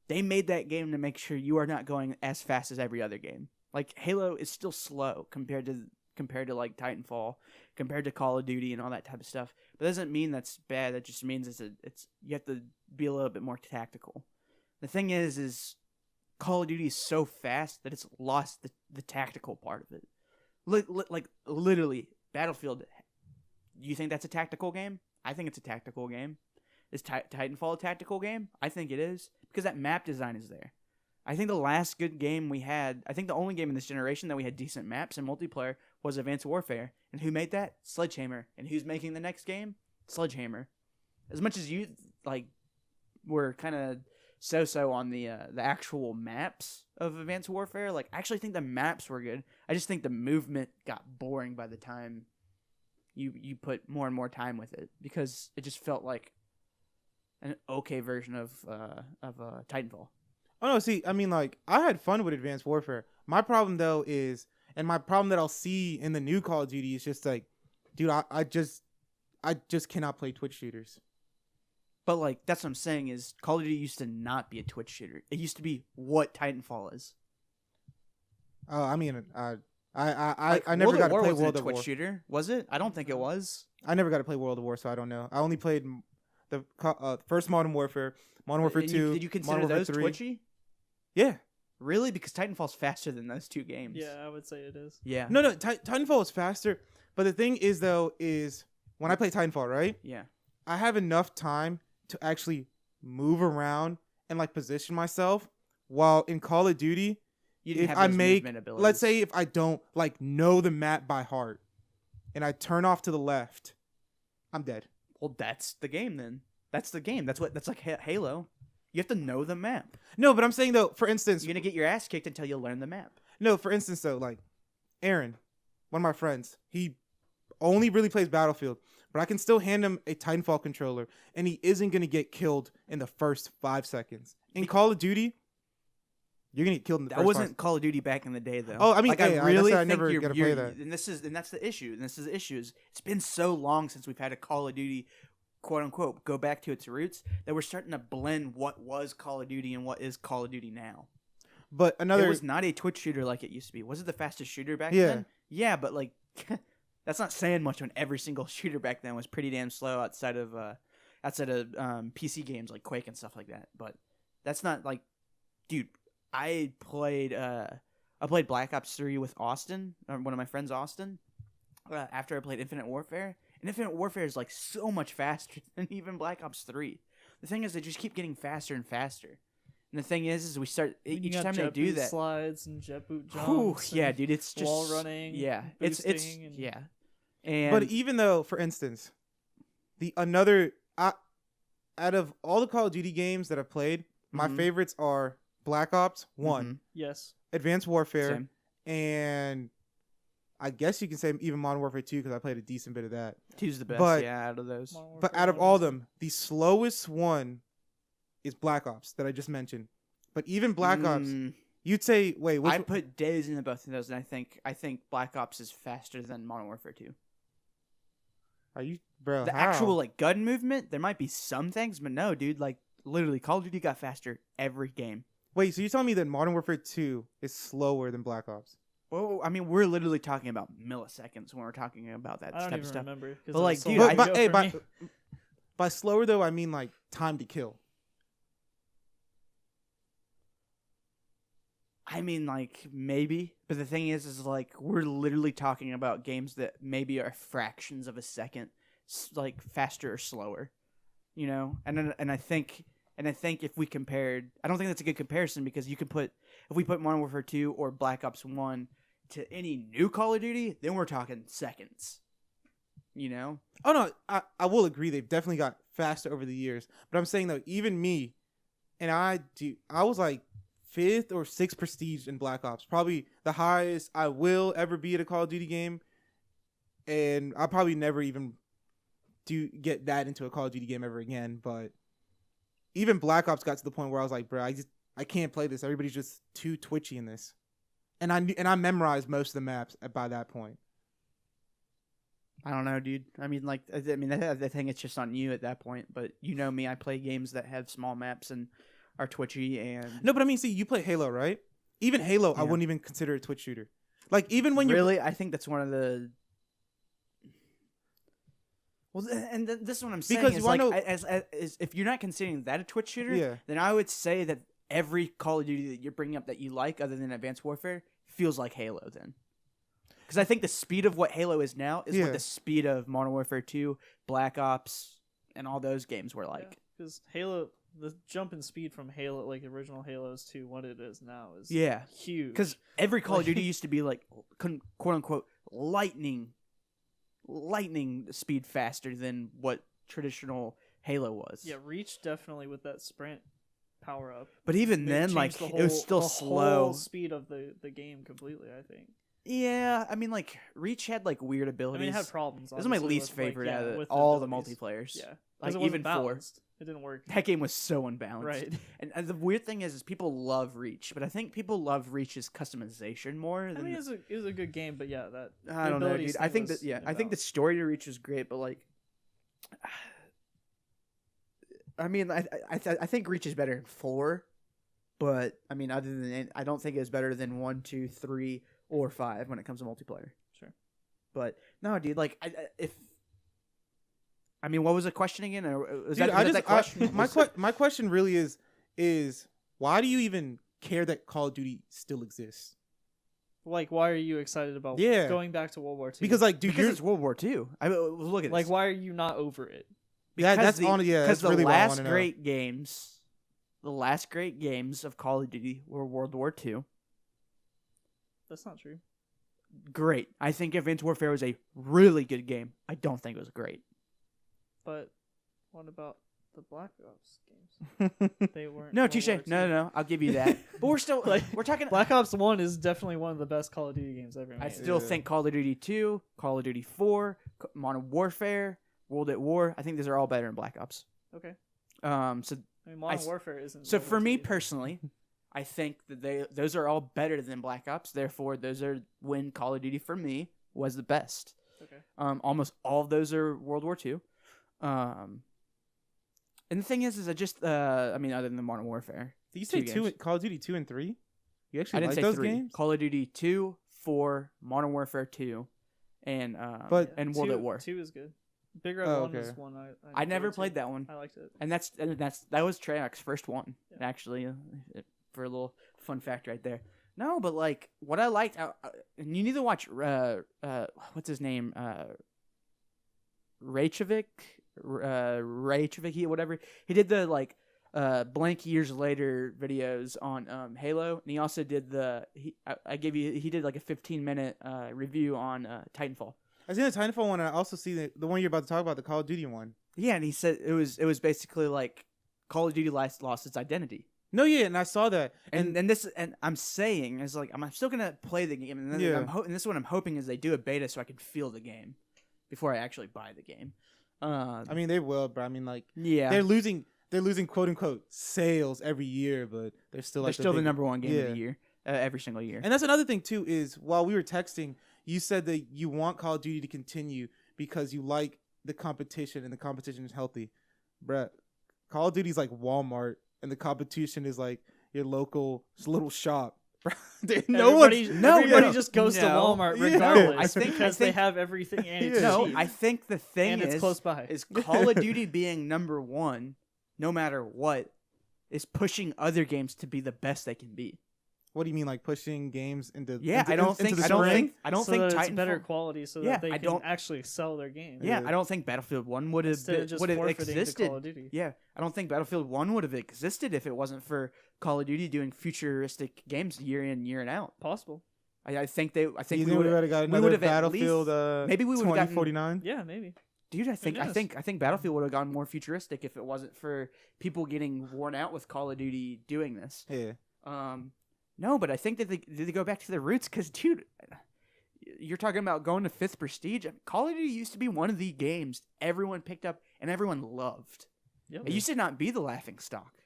they made that game to make sure you are not going as fast as every other game. Like Halo is still slow compared to like Titanfall, compared to Call of Duty and all that type of stuff. But that doesn't mean that's bad. That just means it's you have to be a little bit more tactical. The thing is Call of Duty is so fast that it's lost the tactical part of it. Like literally, Battlefield. You think that's a tactical game? I think it's a tactical game. Is Titanfall a tactical game? I think it is, because that map design is there. I think the last good game we had, I think the only game in this generation that we had decent maps and multiplayer was Advanced Warfare. And who made that? Sledgehammer. And who's making the next game? Sledgehammer. As much as you like were kind of so on the actual maps of Advanced Warfare, like I actually think the maps were good. I just think the movement got boring by the time you put more and more time with it, because it just felt like an okay version of Titanfall.
Oh no, see, I mean, like I had fun with Advanced Warfare. My problem though is, and my problem that I'll see in the new Call of Duty is just like, dude, I just cannot play Twitch shooters.
But like that's what I'm saying is Call of Duty used to not be a Twitch shooter. It used to be what Titanfall is.
Oh, I mean, I
Like,
never got to play
wasn't
World
a
of
Twitch
War.
shooter, was it? I don't think it was.
I never got to play World of War, so I don't know. I only played the first Modern Warfare, Modern Warfare
And
2.
did you consider
Modern Warfare
those
3.
twitchy?
Yeah.
Really? Because Titanfall's faster than those 2 games.
Yeah, I would say it is.
Yeah.
No, Titanfall is faster. But the thing is, though, is when I play Titanfall, right?
Yeah.
I have enough time to actually move around and like position myself. While in Call of Duty,
You didn't
if
have
I
those
make,
movement abilities.
let's say, if I don't like know the map by heart, and I turn off to the left, I'm dead.
Well, that's the game then. That's the game. That's like Halo. You have to know the map.
No, but I'm saying though, for instance,
You're gonna get your ass kicked until you learn the map.
no, for instance though, like Aaron, one of my friends, he only really plays Battlefield, but I can still hand him a Titanfall controller, and he isn't gonna get killed in the first 5 seconds. In Call of Duty, you're gonna get killed in the
That
first
wasn't
5
Call of Duty back in the day, though.
Oh, I mean,
like,
hey,
I really
that's why I
think
never
you're,
get to
you're,
play that.
and that's the issue. And this is the issue. It's been so long since we've had a Call of Duty, quote unquote, go back to its roots, that we're starting to blend what was Call of Duty and what is Call of Duty now.
But another
It was not a Twitch shooter like it used to be. Was it the fastest shooter back
Yeah.
then? Yeah, but like that's not saying much when every single shooter back then was pretty damn slow outside of PC games like Quake and stuff like that. But that's not like, dude, I played Black Ops 3 with Austin, one of my friends, Austin, after I played Infinite Warfare. And Infinite Warfare is like so much faster than even Black Ops 3. The thing is, they just keep getting faster and faster. And the thing is we start
And
each
you got
time they
jet
do
boot
that.
slides and jet boot
Whew,
jumps.
yeah,
and
dude, it's just
wall running.
Yeah,
boosting,
it's
and
yeah. And
but even though, for instance, out of all the Call of Duty games that I've played, my
Mhm.
favorites are Black Ops 1,
Mhm.
Yes.
Advanced Warfare,
Same.
and I guess you can say even Modern Warfare 2 because I played a decent bit of that.
Two's the best,
But-
yeah, out of those.
Modern
But
Warfare
out of
1
all
is-
of them, the slowest one is Black Ops that I just mentioned. But even Black Ops,
Mm,
you'd say, wait, which
I put days into both of those, and I think Black Ops is faster than Modern Warfare 2.
are you, bro?
The
how?
actual like gun movement, there might be some things, but no, dude, like literally, Call of Duty got faster every game.
Wait, so you're telling me that Modern Warfare 2 is slower than Black Ops?
Well, I mean, we're literally talking about milliseconds when we're talking about that
I don't
type
even
of stuff.
remember. 'cause
But,
it was
like,
so
dude,
long
I-
But,
ago
hey,
for me.
by slower though, I mean like time to kill.
I mean, like, maybe. But the thing is like, we're literally talking about games that maybe are fractions of a second, like, faster or slower. You know? And I think if we compared... I don't think that's a good comparison, because you could put... If we put Modern Warfare 2 or Black Ops 1 to any new Call of Duty, then we're talking seconds. You know?
Oh no, I will agree they've definitely got faster over the years. But I'm saying though, even me, and I was like 5th or 6th prestige in Black Ops, probably the highest I will ever be at a Call of Duty game, and I'll probably never even get that into a Call of Duty game ever again. But even Black Ops got to the point where I was like, bro, I can't play this. Everybody's just too twitchy in this. And I memorized most of the maps by that point.
I don't know, dude. I mean, like, I think it's just on you at that point. But you know me, I play games that have small maps and are twitchy and.
No, but I mean, see, you play Halo, right? Even Halo, I wouldn't even consider a Twitch shooter. Like, even when you
really, I think that's one of the. Well, and this is what I'm saying.
Because
is
you
like,
wanna-
as if you're not considering that a Twitch shooter,
Yeah.
then I would say that every Call of Duty that you're bringing up that you like, other than Advanced Warfare, feels like Halo. Then, because I think the speed of what Halo is now is what the speed of Modern Warfare 2, Black Ops, and all those games were like.
Because Halo, the jump in speed from Halo, like original Halos to what it is now is huge.
Because every Call of Duty used to be like quote unquote lightning speed faster than what traditional Halo was.
Yeah, Reach definitely with that sprint power up.
But even
They
then,
changed
like,
the
it was still
the
slow.
whole speed of the game completely, I think.
Yeah, I mean, like, Reach had like weird
I
abilities.
mean, it had problems.
This is my
obviously,
least
with, like,
favorite
yeah,
out of
with
all the
abilities.
multiplayers.
Yeah,
like
it wasn't
even 4.
balanced. It didn't work.
That game was so unbalanced.
Right.
And the weird thing is people love Reach, but I think people love Reach's customization more.
I
Than
mean, it was a good game, but yeah, that
I don't know, dude. I think that I think the story to Reach was great, but like, I mean, I think Reach is better in 4, but I mean, other than I don't think it's better than 1, 2, 3, or 5 when it comes to multiplayer.
Sure,
but no, dude. Like, I mean, what was the question again? Or was
Dude,
that question?
my question really is why do you even care that Call of Duty still exists?
like, why are you excited about going back to World War II?
Because like, dude,
because it's World War II. I mean, look at this.
like, why are you not over it?
Yeah,
Because
that's
the
really what I
last
wanna know.
great games, the last great games of Call of Duty were World War II.
That's not true.
Great. I think Advanced Warfare was a really good game. I don't think it was great.
But what about the Black Ops games? They weren't.
No,
World
touche.
War II.
No. I'll give you that. But we're still
Like,
we're talking.
Black Ops 1 is definitely one of the best Call of Duty games ever made.
I still think Call of Duty 2, Call of Duty 4, Modern Warfare, World at War. I think these are all better than Black Ops.
Okay.
So
I mean, Modern Warfare isn't.
So
World
for
War
me
II.
personally, I think that those are all better than Black Ops. Therefore, those are when Call of Duty for me was the best.
Okay.
Almost all of those are World War II. And the thing is I just I mean, other than Modern Warfare.
Did you say
2 games.
Call of Duty 2 and 3? You actually
I didn't
like
say
those
3.
games?
Call of Duty 2, 4, Modern Warfare 2, and
But-
and World at War.
2 is good. Big Red
Oh,
1 is
okay.
one
I never
enjoyed,
played
too.
that one.
I liked it.
And that was Treyarch's first one,
Yeah.
actually, for a little fun fact right there. No, but like what I liked, and you need to watch. What's his name? Raychavik, whatever. He did the like blank years later videos on Halo, and he also did he did like a 15-minute review on Titanfall.
I seen the Titanfall one, and I also see the one you're about to talk about, the Call of Duty one.
Yeah, and he said it was basically like Call of Duty lost its identity.
No, yeah, and I saw that.
And I'm saying is like I'm still gonna play the game, and then
Yeah.
and this is what I'm hoping is they do a beta so I can feel the game before I actually buy the game.
I mean, they will, but I mean, like,
Yeah,
they're losing quote unquote sales every year, but they're still like
they're still the
big-
number one game
Yeah.
of the year, every single year.
And that's another thing too, is while we were texting, you said that you want Call of Duty to continue because you like the competition and the competition is healthy. Bruh, Call of Duty's like Walmart and the competition is like your local little shop.
Everybody just goes to
No.
Walmart
Yeah.
regardless
I think-
because they have everything and it's
no,
cheap
I think the thing
and it's close by.
is Call of Duty being number one, no matter what, is pushing other games to be the best they can be.
What do you mean, like pushing games into?
Yeah,
into,
I don't
into
think
the
I don't
spring?
think I don't
so
think
that it's
Titanfall
better quality so
Yeah,
that they
I
can
don't-
actually sell their game.
Yeah, I don't think Battlefield 1 would have
Instead of just
would have
forfeiting to
existed.
Call of Duty.
Yeah, I don't think Battlefield 1 would have existed if it wasn't for Call of Duty doing futuristic games year in year and out.
Possible.
I think
You
we
think
would
we would have got
we
another
would've at
Battlefield?
maybe we would've gotten-
2049.
Yeah, maybe.
Dude, I think
knows?
I think Battlefield would have gone more futuristic if it wasn't for people getting worn out with Call of Duty doing this.
Yeah.
No, but I think that they go back to the roots because, dude, you're talking about going to 5th Prestige. Call of Duty used to be one of the games everyone picked up and everyone loved.
Yep.
It used to not be the laughing stock.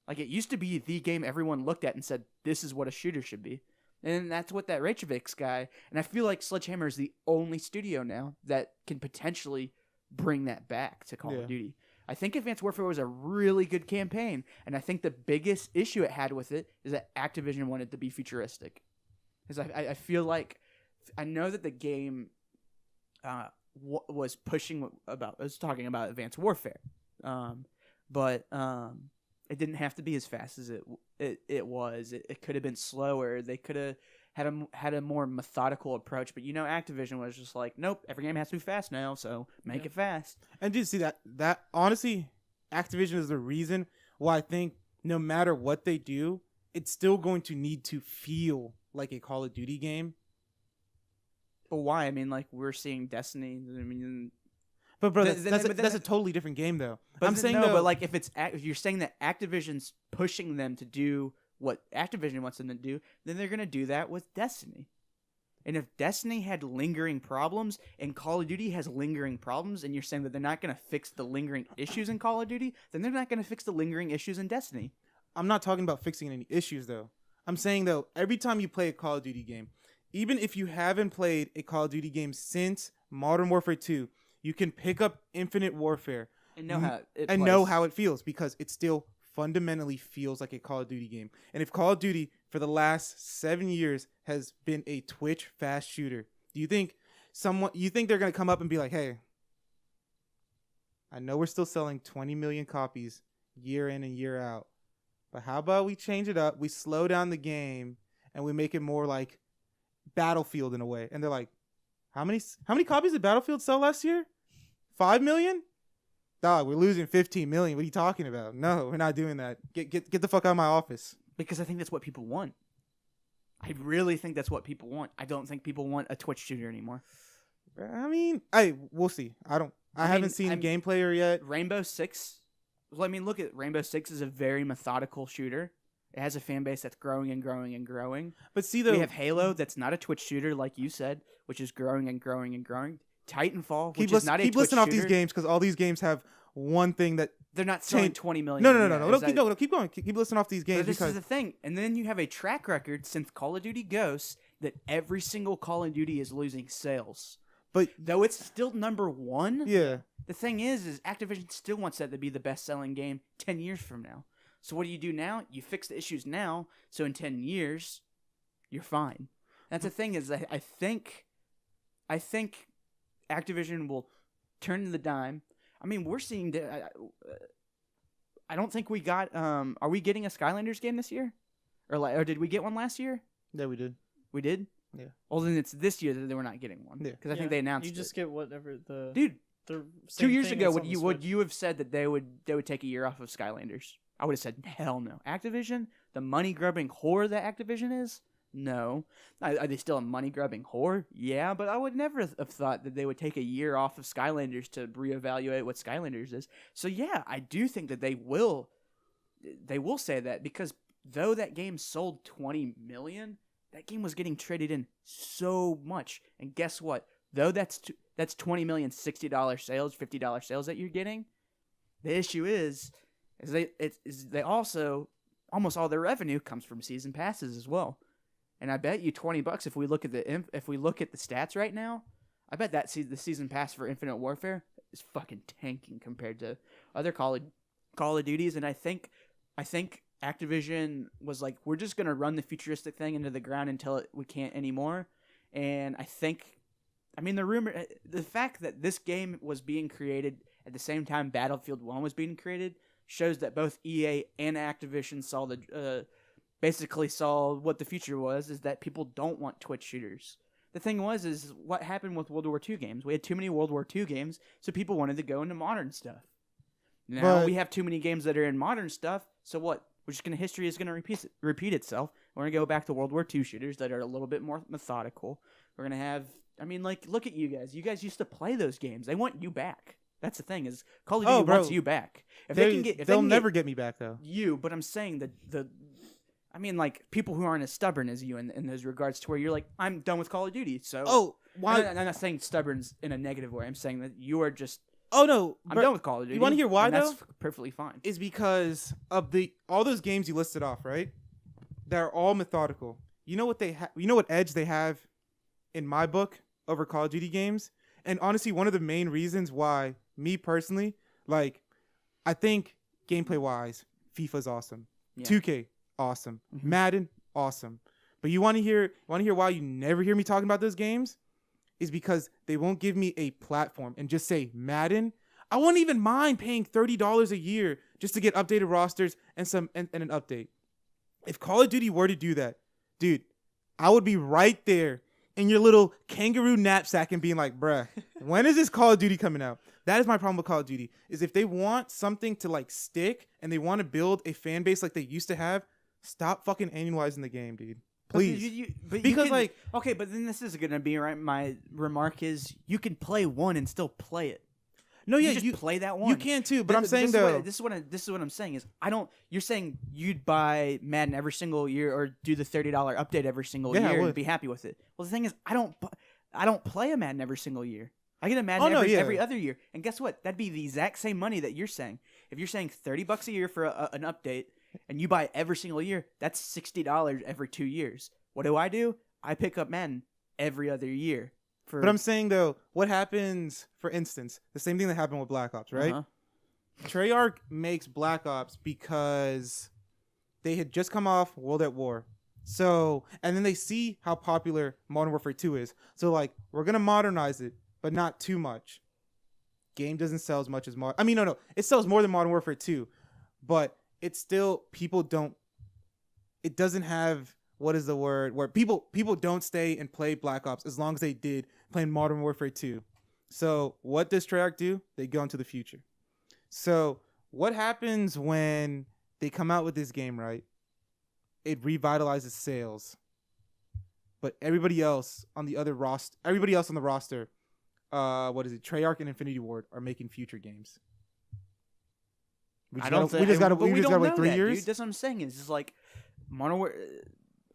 Like, it used to be the game everyone looked at and said, this is what a shooter should be. And that's what that Reykjavik's guy, and I feel like Sledgehammer is the only studio now that can potentially bring that back to Call of Duty. I think Advanced Warfare was a really good campaign, and I think the biggest issue it had with it is that Activision wanted to be futuristic. Because I feel like, I know that the game was talking about Advanced Warfare, but it didn't have to be as fast as it was. It could have been slower. They could have had a more methodical approach. But Activision was just like, nope, every game has to be fast now, so make it fast.
And did you see that honestly, Activision is the reason why I think no matter what they do, it's still going to need to feel like a Call of Duty game.
But why? I mean, like, we're seeing Destiny. I mean,
but bro, that's a totally different game, though.
But
I'm saying,
but like, if you're saying that Activision's pushing them to do what Activision wants them to do, then they're gonna do that with Destiny. And if Destiny had lingering problems and Call of Duty has lingering problems, and you're saying that they're not gonna fix the lingering issues in Call of Duty, then they're not gonna fix the lingering issues in Destiny.
I'm not talking about fixing any issues, though. I'm saying, though, every time you play a Call of Duty game, even if you haven't played a Call of Duty game since Modern Warfare 2, you can pick up Infinite Warfare
and know
how it feels, because it still fundamentally feels like a Call of Duty game. And if Call of Duty for the last 7 years has been a Twitch fast shooter, do you think they're going to come up and be like, hey, I know we're still selling 20 million copies year in and year out, but how about we change it up, we slow down the game, and we make it more like Battlefield in a way? And they're like, how many copies did Battlefield sell last year? 5 million? Dog, we're losing 15 million. What are you talking about? No, we're not doing that. Get the fuck out of my office.
Because I think that's what people want. I really think that's what people want. I don't think people want a Twitch shooter anymore.
I mean, we'll see. I haven't seen gameplay yet.
Rainbow Six. Well, I mean, look at Rainbow Six is a very methodical shooter. It has a fan base that's growing and growing and growing.
But see, though,
we have Halo, that's not a Twitch shooter, like you said, which is growing and growing and growing. Titanfall, which is not a Twitch shooter.
Keep listening off these games, because all these games have one thing that
they're not selling 20 million.
No. Keep going. Keep listening off these games.
But this is the thing, and then you have a track record since Call of Duty Ghosts that every single Call of Duty is losing sales.
But
though it's still number one,
yeah.
The thing is Activision still wants that to be the best-selling game 10 years from now. So what do you do now? You fix the issues now, so in 10 years, you're fine. That's the thing is, I think Activision will turn the dime. I mean, we're seeing. I don't think we got. Are we getting a Skylanders game this year, or did we get one last year?
Yeah, we did.
We did.
Yeah.
Well, then it's this year that they were not getting one. Yeah. Because I think they announced.
You just get whatever the
dude.
The
2 years ago, would you have said that they would take a year off of Skylanders? I would have said hell no. Activision, the money grubbing whore that Activision is. No. Are they still a money-grubbing whore? Yeah, but I would never have thought that they would take a year off of Skylanders to reevaluate what Skylanders is. So yeah, I do think that they will say that, because though that game sold 20 million, that game was getting traded in so much. And guess what? Though that's 20 million $60 sales, $50 sales that you're getting, the issue is they also, almost all their revenue comes from season passes as well. And I bet you $20 if we look at the stats right now, I bet that the season pass for Infinite Warfare is fucking tanking compared to other Call of Duties. And I think Activision was like, we're just gonna run the futuristic thing into the ground until we can't anymore. And the fact that this game was being created at the same time Battlefield 1 was being created shows that both EA and Activision basically saw what the future was, is that people don't want Twitch shooters. The thing is what happened with World War II games. We had too many World War II games, so people wanted to go into modern stuff. Now we have too many games that are in modern stuff, so what? History is going to repeat itself. We're going to go back to World War II shooters that are a little bit more methodical. We're going to have, look at you guys. You guys used to play those games. They want you back. That's the thing, is Call of Duty wants you back.
They'll never get me back, though.
But I'm saying that people who aren't as stubborn as you in those regards, to where you're like, I'm done with Call of Duty. So,
why?
I'm not saying stubborn in a negative way. I'm saying that you are just
Oh no,
I'm
bro,
done with Call of Duty.
wanna hear why,
and that's
though?
perfectly fine.
is because of all those games you listed off, right? They're all methodical. You know what they have? You know what edge they have in my book over Call of Duty games? And honestly, one of the main reasons why me personally, like, I think gameplay wise, FIFA's awesome.
Yeah.
2K, awesome.
Mhm.
Madden, awesome. But you want to hear why you never hear me talking about those games? Is because they won't give me a platform and just say Madden. I won't even mind paying $30 a year just to get updated rosters and an update. If Call of Duty were to do that, dude, I would be right there in your little kangaroo knapsack and being like, bruh, when is this Call of Duty coming out? That is my problem with Call of Duty, is if they want something to like stick and they want to build a fan base like they used to have, stop fucking annualizing the game, dude. Please. Because like,
okay, but then this is gonna be right. My remark is you can play one and still play it.
no, yeah,
you just play that one.
you can too, but I'm
This
saying
is
though,
this is what I'm saying is I don't. You're saying you'd buy Madden every single year or do the $30 update every single
Yeah, I
year
would.
and be happy with it. Well, the thing is I don't play a Madden every single year. I get a Madden
Oh, no, yeah.
every other year, and guess what? That'd be the exact same money that you're saying. If you're saying $30 a year for an update, and you buy every single year, that's $60 every 2 years. What do? I pick up Madden every other year.
but I'm saying though, what happens, for instance, the same thing that happened with Black Ops, right?
Uh-huh.
Treyarch makes Black Ops because they had just come off World at War. So, and then they see how popular Modern Warfare 2 is. So like, we're going to modernize it, but not too much. Game doesn't sell as much as no, it sells more than Modern Warfare 2, but it's still, it doesn't have, what is the word, where people don't stay and play Black Ops as long as they did playing Modern Warfare 2. So what does Treyarch do? They go into the future. So what happens when they come out with this game, right? It revitalizes sales. But everybody else on the roster, Treyarch and Infinity Ward are making future games. We just gotta wait 3 years.
Dude, that's what I'm saying. Is just like Modern War.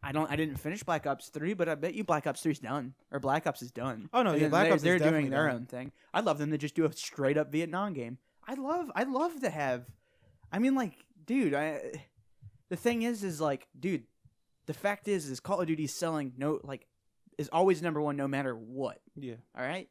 I didn't finish Black Ops 3, but I bet you Black Ops 3 is done, or Black Ops is done.
Oh no,
And
yeah,
then
Black Ops
they're
is
doing
definitely
their
done.
own thing. I'd love them to just do a straight up Vietnam game. I'd love to have. I mean, like, dude, the thing is like, dude, the fact is Call of Duty selling is always number one no matter what.
Yeah.
All right.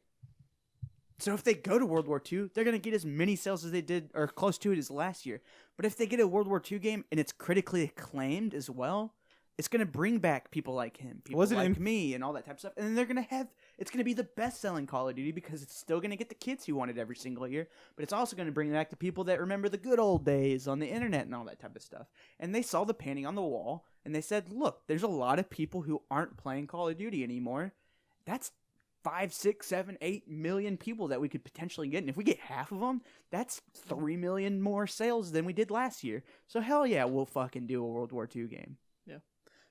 So if they go to World War II, they're gonna get as many sales as they did, or close to it, as last year. But if they get a World War II game and it's critically acclaimed as well, it's gonna bring back people like him, people like me, and all that type of stuff. And then they're gonna have, it's gonna be the best-selling Call of Duty because it's still gonna get the kids who want it every single year. But it's also gonna bring back the people that remember the good old days on the internet and all that type of stuff. And they saw the painting on the wall, and they said, "Look, there's a lot of people who aren't playing Call of Duty anymore. That's 5, 6, 7, 8 million people that we could potentially get. And if we get half of them, that's 3 million more sales than we did last year. So hell yeah, we'll fucking do a World War II game."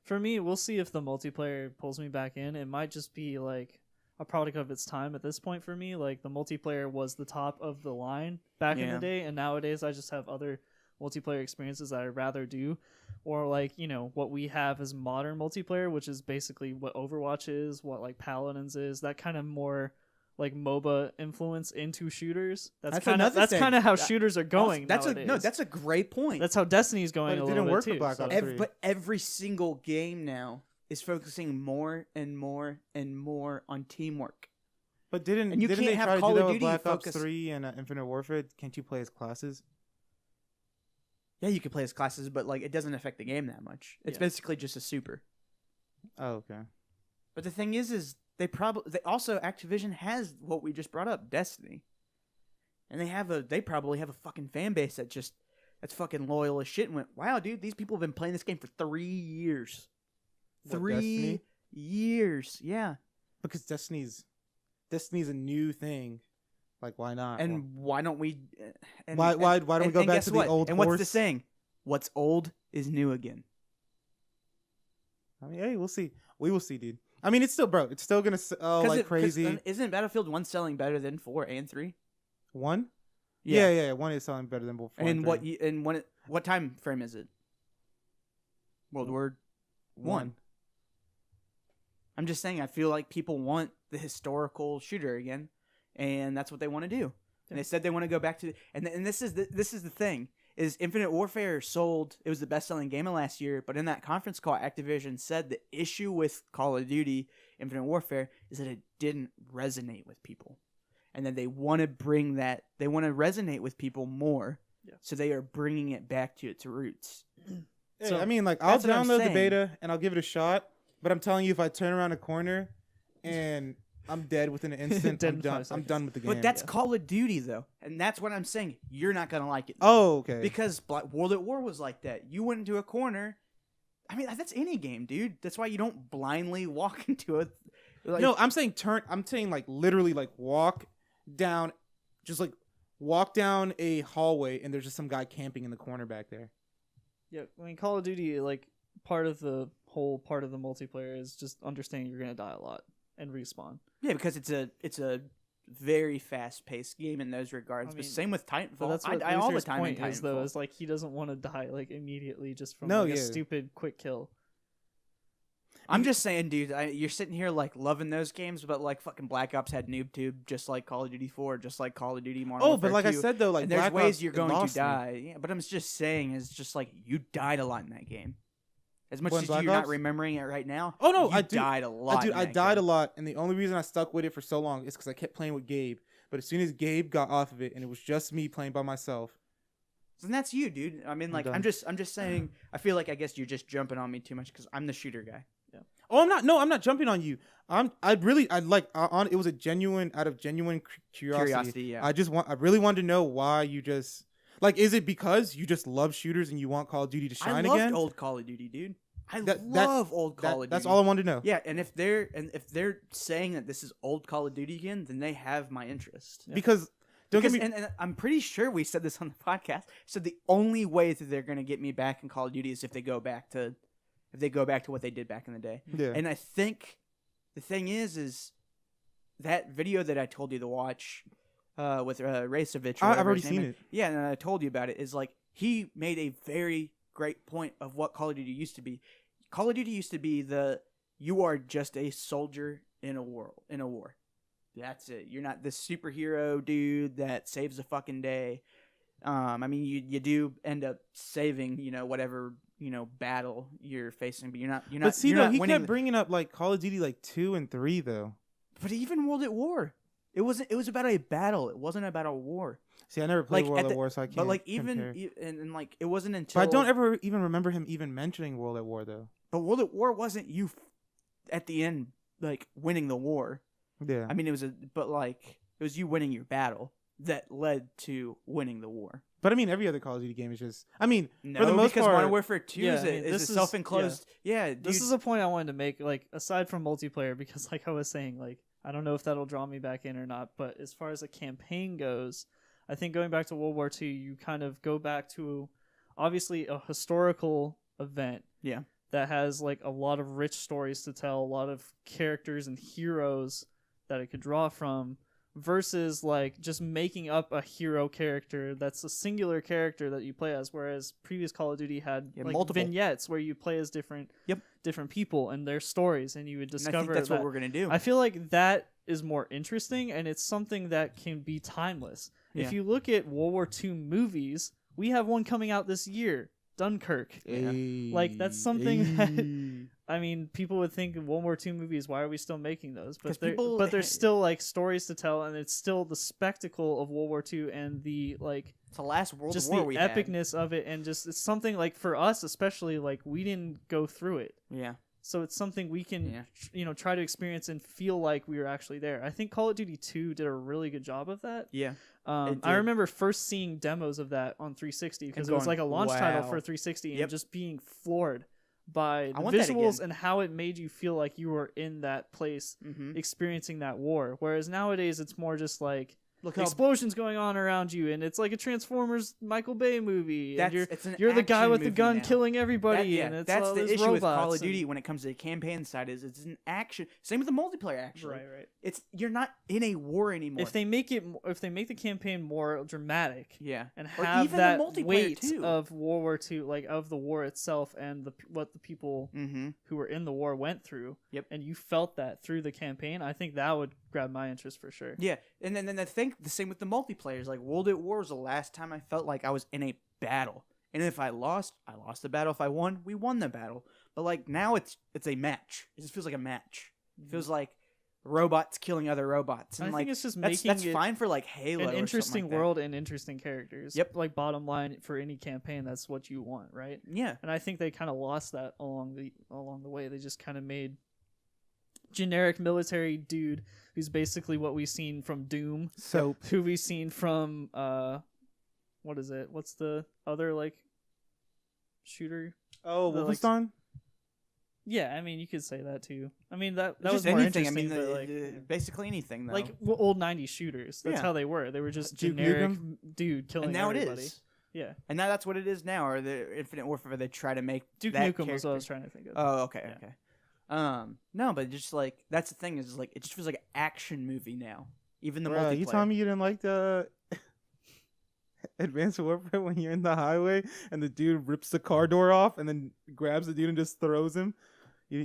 For me, we'll see if the multiplayer pulls me back in. It might just be like a product of its time at this point for me. Like the multiplayer was the top of the line back in the day, and nowadays I just have other multiplayer experiences that I'd rather do. Or like, what we have as modern multiplayer, which is basically what Overwatch is, what like Paladins is, that kind of more like MOBA influence into shooters. That's kind of how shooters are going nowadays.
That's a great point.
That's how Destiny's going.
But it
a
didn't
little
work
bit
for
too,
Black
so.
Ops 3.
But every single game now is focusing more and more and more on teamwork.
But didn't
you
they
can't have
try to
Call
do
of
that with
Duty
Black
focus-
Ops 3 and Infinite Warfare? Can't you play as classes?
Yeah, you can play as classes, but like it doesn't affect the game that much. It's basically just a super.
Oh, okay.
But the thing is they also Activision has what we just brought up, Destiny, and they probably have a fucking fan base that's fucking loyal as shit and went, wow, dude, these people have been playing this game for 3 years.
What,
3
Destiny?
years, yeah.
Because Destiny's a new thing. Like, why not?
And why don't we?
Why don't we go back to the old
And
course?
what's the saying? What's old is new again.
I mean, hey, we'll see. We will see, dude. I mean, it's still gonna sell like crazy.
Isn't Battlefield 1 selling better than 4 and 3?
1? Yeah. 1 is selling better than both. 4
And
and 3.
what time frame is it? World War 1. I'm just saying, I feel like people want the historical shooter again, and that's what they want to do. and they said they want to go back to. And this is the thing is Infinite Warfare sold. It was the best selling game of last year, but in that conference call, Activision said the issue with Call of Duty Infinite Warfare is that it didn't resonate with people, and that they want to bring that. They want to resonate with people more. Yeah. So they are bringing it back to its roots.
Hey,
So
I mean, like, I'll
that's what I'm
download the
saying.
beta and I'll give it a shot. But I'm telling you, if I turn around a corner and I'm dead within an instant,
Dead
I'm
in
done.
5
I'm
seconds.
done with the game.
But that's Call of Duty though, and that's what I'm saying. You're not gonna like it.
oh, okay.
Because World at War was like that. You went into a corner. I mean, that's any game, dude. That's why you don't blindly walk into it. Like,
no, I'm saying turn. I'm saying like literally like walk down, just like walk down a hallway and there's just some guy camping in the corner back there.
Yeah, I mean, Call of Duty, like, part of the multiplayer is just understanding you're gonna die a lot and respawn.
yeah, because it's a very fast paced game in those regards.
I
but
mean,
same with Titanfall.
But that's what
I all the
Luther's
time
point
in
is, though,
Titanfall.
is like he doesn't want to die like immediately just from
No,
like, a
yeah.
stupid quick kill.
I'm just saying, dude. You're sitting here like loving those games, but like fucking Black Ops had noob tube, just like Call of Duty 4, just like Call of Duty Modern
Oh,
Warfare
but like I
2.
said though, like
And there's
Black
ways
Ops,
you're
it
going to
lost me.
die. Yeah, but I'm just saying, it's just like you died a lot in that game. As much
What,
as
Black
you're not
Ops?
remembering it right now.
Oh no,
you
I do.
died a lot.
Dude,
in
I
that
died a
game.
lot, and the only reason I stuck with it for so long is because I kept playing with Gabe. But as soon as Gabe got off of it, and it was just me playing by myself.
And that's you, dude. I mean, like,
done.
I'm just saying. I feel like I guess you're just jumping on me too much because I'm the shooter guy.
Oh, I'm not. No, I'm not jumping on you. It was a genuine, out of genuine curiosity.
Yeah.
I really wanted to know why you just like. Is it because you just love shooters and you want Call of Duty to shine
I loved
again?
old Call of Duty, dude. I
That-
love old Call of Duty.
That's all I wanted to know.
Yeah, and if they're saying that this is old Call of Duty again, then they have my interest.
Because don't
Because,
get me.
and I'm pretty sure we said this on the podcast. So the only way that they're going to get me back in Call of Duty is if they go back to what they did back in the day.
Yeah.
And I think the thing is that video that I told you to watch with Racevich.
I've already seen it.
Yeah, and I told you about it. Is like he made a very great point of what Call of Duty used to be. Call of Duty used to be you are just a soldier in a war. That's it. You're not this superhero dude that saves the fucking day. I mean, you do end up saving, whatever, battle you're facing, but you're not.
But see,
you're
though,
not
he
winning
kept bringing up like Call of Duty like 2 and 3 though.
But even World at War, it was about a battle. It wasn't about a war.
See, I never played
Like,
World
at
at
the-
War, so I can't.
But like
compare.
and like it wasn't until.
But I don't ever even remember him even mentioning World at War though.
But World at War wasn't you at the end like winning the war.
Yeah.
I mean, it was you winning your battle that led to winning the war.
But I mean, every other Call of Duty game is just. I mean,
No,
for the most
because
part,
Modern Warfare 2
Yeah,
is
I mean,
a
this is-
self-enclosed. Yeah, dude.
This is a point I wanted to make, like, aside from multiplayer, because like I was saying, like, I don't know if that'll draw me back in or not, but as far as a campaign goes, I think going back to World War II, you kind of go back to obviously a historical event.
Yeah.
That has like a lot of rich stories to tell, a lot of characters and heroes that it could draw from, versus like just making up a hero character that's a singular character that you play as, whereas previous Call of Duty had like
multiple
vignettes where you play as different people and their stories, and you would
And
discover
I think that's
that.
what we're gonna do.
I feel like that is more interesting, and it's something that can be timeless.
Yeah.
If you look at World War II movies, we have one coming out this year, Dunkirk. Like, that's something that, I mean, people would think World War II movies, why are we still making those?
'Cause
But there's still like stories to tell, and it's still the spectacle of World War II and the like
It's the last World
just
War
the
we had.
epicness of it, and just it's something like for us especially, like we didn't go through it.
Yeah.
So it's something we can,
Yeah.
try to experience and feel like we were actually there. I think Call of Duty 2 did a really good job of that.
Yeah.
I
did.
remember first seeing demos of that on 360 because it was
going,
like a launch title
wow.
for 360
Yep.
and just being floored by the
want that
visuals
again.
and how it made you feel like you were in that place
Mm-hmm.
experiencing that war. Whereas nowadays it's more just like
Look how
explosions going on around you, and it's like a Transformers Michael Bay movie, and
it's an
you're the guy
action
with the
movie
gun
now.
killing everybody, and it's
that's
all
the
these
issue with Call
robots
of Duty
and-
when it comes to the campaign side is it's an action. Same with the multiplayer actually.
Right.
It's you're not in a war anymore.
If they make the campaign more dramatic,
yeah,
and
Or
have
even
that
the multiplayer
weight
too.
of World War II, like of the war itself and what the people
Mm-hmm.
who were in the war went through,
Yep.
and you felt that through the campaign, I think that would grabbed my interest for sure.
Yeah, and then I think the same with the multiplayers. Like World at War was the last time I felt like I was in a battle, and if I lost the battle. If I won, we won the battle. But like now, it's a match. It just feels like a match. It feels like robots killing other robots, and
I
like
think it's just
that's
making
fine for like Halo,
an
or
interesting
something like
world and interesting characters.
Yep.
Like bottom line for any campaign, that's what you want, right?
that. Yeah,
And I think they kind of lost that along the way. They just kind of made generic military dude who's basically what we've seen from Doom,
So
who we've seen from what is it? What's the other like shooter?
oh,
The, like,
Wolfenstein.
Yeah, I mean you could say that too. I mean that
It's
was
just
more
anything. I
interesting.
mean,
but, like,
basically anything though.
like old '90s shooters. That's
Yeah.
how they were. They were just
Duke
generic
Nukem?
dude killing
and now
everybody.
it is.
Yeah,
And now that's what it is now. Or the Infinite Warfare, they try to make
Duke
that
Nukem was what I was
character-
trying to think of.
Oh, okay,
Yeah.
okay. No, but just like that's the thing is like it just feels like an action movie now. Even the
Bruh,
multiplayer.
you telling me you didn't like the Advanced Warfare when you're in the highway and the dude rips the car door off and then grabs the dude and just throws him?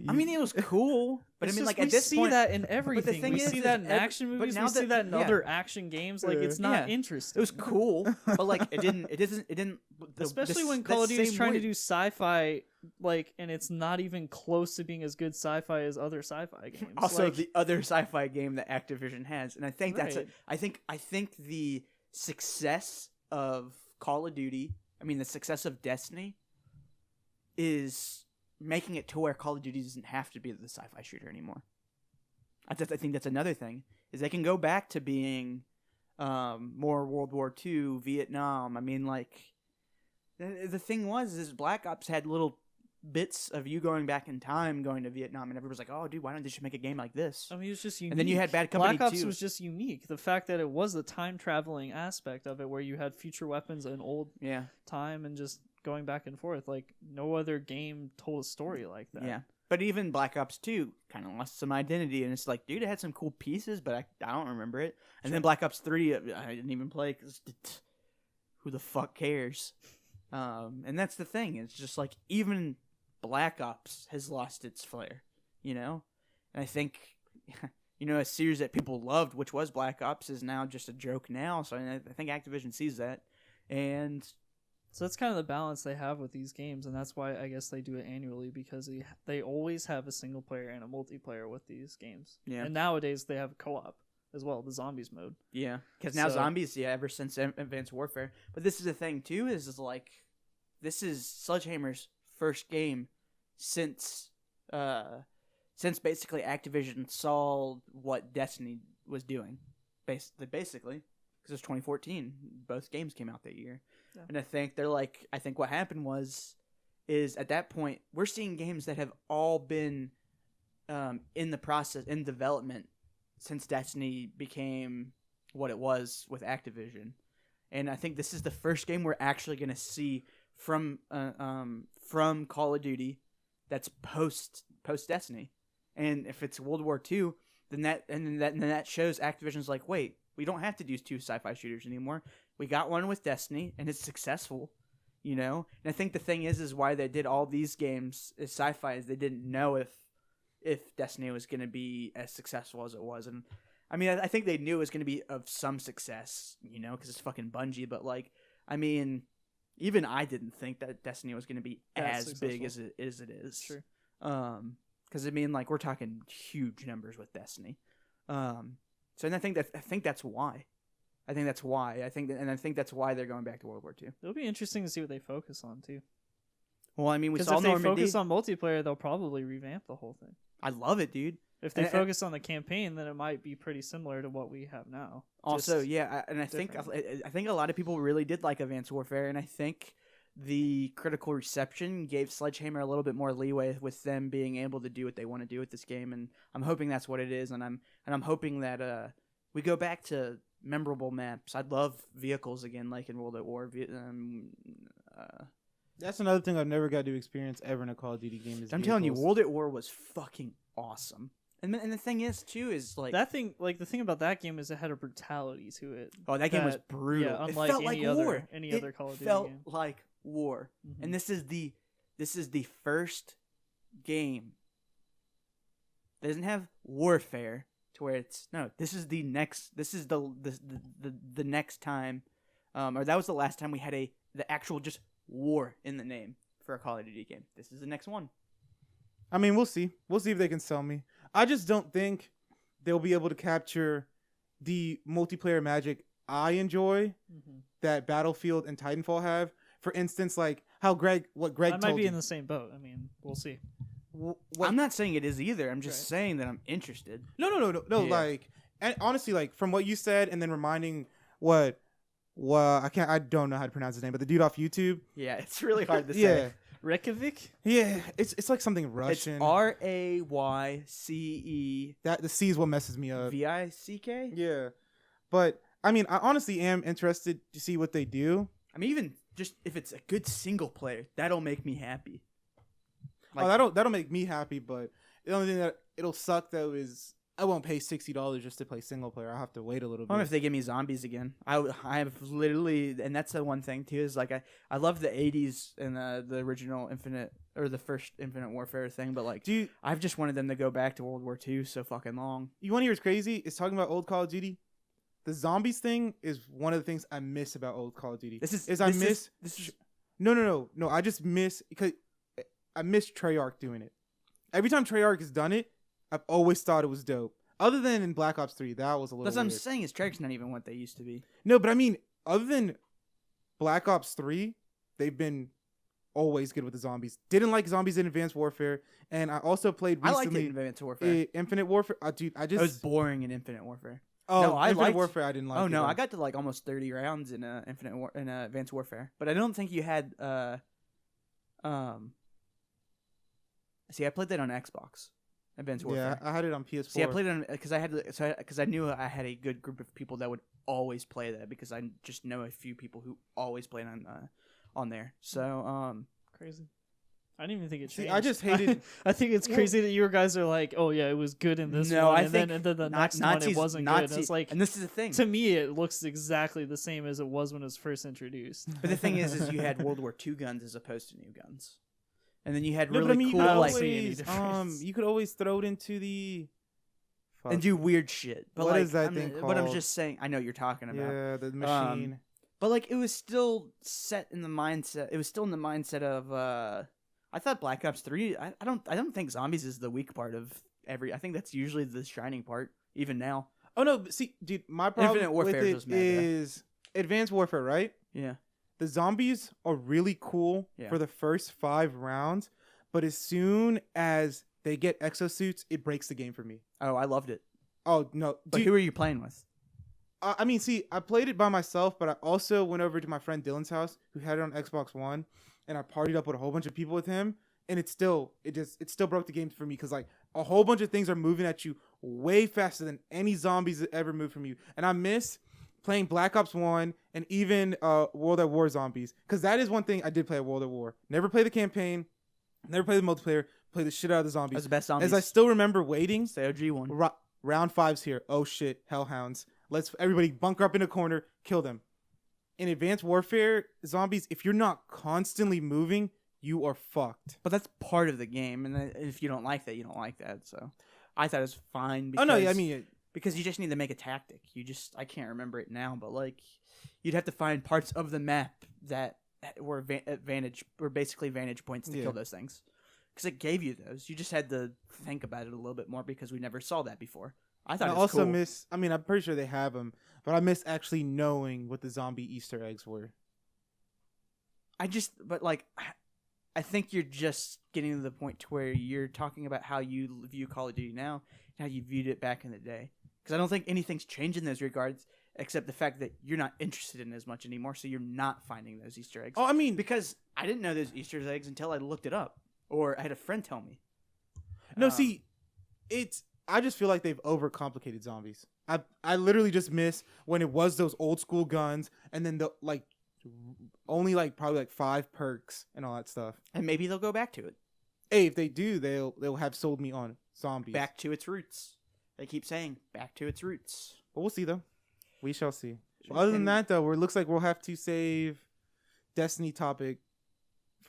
I mean, it was cool, but
It's
I mean,
just
like
we
at this
see
point,
that in everything.
thing
We
is,
see
is
that in
every-
action
but
movies.
now
We see that in
yeah.
other action games. Like it's not
Yeah.
interesting.
it was cool, but like it didn't.
Especially when Call of Duty is trying to do sci-fi, like, and it's not even close to being as good sci-fi as other sci-fi games.
Also,
like,
the other sci-fi game that Activision has, and I think that's
Right.
I think the success of Call of Duty, I mean the success of Destiny, is making it to where Call of Duty doesn't have to be the sci-fi shooter anymore. I think that's another thing is they can go back to being more World War II, Vietnam. I mean, like the thing is Black Ops had little bits of you going back in time, going to Vietnam, and everybody's like, "Oh, dude, why don't they just make a game like this?"
I mean, it was just unique.
And then you had Bad Company
Black Ops
2.
was just unique. The fact that it was the time traveling aspect of it, where you had future weapons in old
Yeah,
time and just going back and forth. Like no other game told a story like that.
yeah. But even Black Ops 2 kind of lost some identity, and it's like, dude, it had some cool pieces, but I don't remember it. And then Black Ops 3, I didn't even play because who the fuck cares? And that's the thing. It's just like even Black Ops has lost its flair, you know? And I think, a series that people loved, which was Black Ops, is now just a joke now. So I think Activision sees that. And
So that's kind of the balance they have with these games, and that's why I guess they do it annually, because they always have a single player and a multiplayer with these games.
Yeah.
And nowadays they have co-op as well, the zombies mode.
yeah, because now
So-
zombies, ever since Advanced Warfare. But this is the thing, too, is like, this is Sledgehammer's first game since basically Activision saw what Destiny was doing. Basically, because it was 2014. Both games came out that year.
Yeah.
And I think what happened is at that point, we're seeing games that have all been in development since Destiny became what it was with Activision. And I think this is the first game we're actually going to see from Call of Duty that's post Destiny. And if it's World War II, then that shows Activision's like, wait, we don't have to do 2 sci-fi shooters anymore. We got one with Destiny, and it's successful, And I think the thing is why they did all these games as sci-fi is they didn't know if Destiny was going to be as successful as it was. And I mean, I think they knew it was going to be of some success, because it's fucking Bungie. But like, I mean, even I didn't think that Destiny was going to be as big as it is.
Sure.
Because I mean, like, we're talking huge numbers with Destiny. So and I think that's why. I think that's why they're going back to World War II.
It'll be interesting to see what they focus on too.
Well, I mean, we
Because
saw
if they
Normandy.
focus on multiplayer, they'll probably revamp the whole thing.
I love it, dude.
If they
And-
focus on the campaign, then it might be pretty similar to what we have now.
Also,
Just
yeah, and I think
different.
I think a lot of people really did like Advanced Warfare, and I think the critical reception gave Sledgehammer a little bit more leeway with them being able to do what they want to do with this game, and I'm hoping that's what it is, and I'm hoping that we go back to memorable maps. I'd love vehicles again, like in World at War.
That's another thing I've never got to experience ever in a Call of Duty game. Is
I'm telling you,
vehicles.
World at War was fucking awesome. And the thing is, too, is like
that thing. Like the thing about that game is it had a brutality to it.
oh, that game was
that-
brutal.
Yeah,
it
unlike
felt like
any other
war.
other Call of Duty
felt
game.
like war.
Mhm.
And this is the first game that doesn't have warfare to where it's no. This is the next. This is the next time, or that was the last time we had the actual just war in the name for a Call of Duty game. This is the next one.
I mean, we'll see. We'll see if they can sell me. I just don't think they'll be able to capture the multiplayer magic I enjoy that Battlefield and Titanfall have. For instance, like how what Greg
I
told
might be
you.
in the same boat. I mean, we'll see.
I'm not saying it is either. I'm just saying that I'm interested.
No.
Yeah.
Like, and honestly, like from what you said, and then reminding what I don't know how to pronounce his name, but the dude off YouTube.
Yeah, it's really hard to say.
Yeah,
Reykjavik?
yeah, it's like something
It's
Russian.
RAYCEVICK.
That the C is what messes me up. Yeah, but I mean, I honestly am interested to see what they do.
I mean, even just if it's a good single player, that'll make me happy.
That'll make me happy, but the only thing that it'll suck though is I won't pay $60 just to play single player. I'll have to wait a little
I wonder
bit.
if they give me zombies again. I have literally, and that's the one thing too, is like I love the 80s and the original Infinite, or the first Infinite Warfare thing, but like, I've just wanted them to go back to World War II so fucking long.
You want to hear what's crazy? It's talking about old Call of Duty. The zombies thing is one of the things I miss about old Call of Duty. No. I just miss because I miss Treyarch doing it. Every time Treyarch has done it, I've always thought it was dope. Other than in Black Ops 3, that was a little.
That's what I'm
weird.
saying. Is Treyarch's not even what they used to be.
No, but I mean, other than Black Ops 3, they've been always good with the zombies. Didn't like zombies in Advanced Warfare, and I also played recently.
I liked it in Advanced Warfare.
Infinite Warfare. Dude,
It was boring in Infinite Warfare.
Oh,
no, I
Infinite
liked
Warfare. I didn't like.
Oh
it
no,
either.
I got to like almost 30 rounds in Advanced Warfare, but I don't think you had. See, I played that on Xbox. Advanced Warfare.
Yeah, I had it on PS4.
See, I played it on because I knew I had a good group of people that would always play that because I just know a few people who always played on there. So
Crazy. I didn't even think it
See,
changed.
I just hated.
I think it's crazy that you guys are like, oh yeah, it was good in this
No,
one,
I
and
think
then the next one
Nazis,
it wasn't
Nazis,
good. It's like,
and this is the thing.
to me, it looks exactly the same as it was when it was first introduced.
But the thing is you had World War II guns as opposed to new guns, and then you had
No,
really
but I mean,
cool
I don't
like
see any
always,
difference.
you could always throw it into the. Fuck.
and do weird shit. But
What
like,
is that thing
But I'm
called?
just saying, I know what you're talking about.
Yeah, the machine.
But like, it was still set in the mindset. It was still in the mindset of. I thought Black Ops 3. I don't think zombies is the weak part of every. I think that's usually the shining part, even now.
Oh no, but see, dude, my problem
Infinite Warfare
with
was
it
mad, though.
is Advanced Warfare, right?
Yeah.
The zombies are really cool
Yeah.
for the first 5 rounds, but as soon as they get exosuits, it breaks the game for me.
Oh, I loved it.
Oh no,
But
dude,
who are you playing with?
I mean, see, I played it by myself, but I also went over to my friend Dylan's house, who had it on Xbox One, and I partied up with a whole bunch of people with him, and it still broke the game for me because like a whole bunch of things are moving at you way faster than any zombies that ever moved from you, and I miss playing Black Ops 1 and even World at War zombies, because that is one thing I did play at World at War. Never play the campaign, never play the multiplayer, play the shit out of the zombies.
That's the best zombies.
As I still remember waiting.
It's the OG one.
Round 5's here. Oh shit, hellhounds. Let's everybody bunker up in a corner, kill them. In Advanced Warfare zombies, if you're not constantly moving, you are fucked.
But that's part of the game, and if you don't like that, you don't like that. So I thought it was fine. Because,
Oh no, yeah, I mean,
because you just need to make a tactic. I can't remember it now, but like you'd have to find parts of the map that were basically vantage points to
Yeah.
kill those things. Because it gave you those. You just had to think about it a little bit more because we never saw that before. I thought
I
it was
also
cool.
miss. I mean, I'm pretty sure they have them, but I miss actually knowing what the zombie Easter eggs were.
I think you're just getting to the point to where you're talking about how you view Call of Duty now and how you viewed it back in the day. Because I don't think anything's changed in those regards, except the fact that you're not interested in it as much anymore, so you're not finding those Easter eggs.
Oh, I mean,
Because I didn't know those Easter eggs until I looked it up, or I had a friend tell me.
no, see, I just feel like they've overcomplicated zombies. I literally just miss when it was those old school guns, and then the like only like probably like 5 perks and all that stuff.
And maybe they'll go back to it.
Hey, if they do, they'll have sold me on zombies.
Back to its roots. They keep saying, back to its roots.
But we'll see though. We shall see. Well, other than that though, it looks like we'll have to save Destiny topic.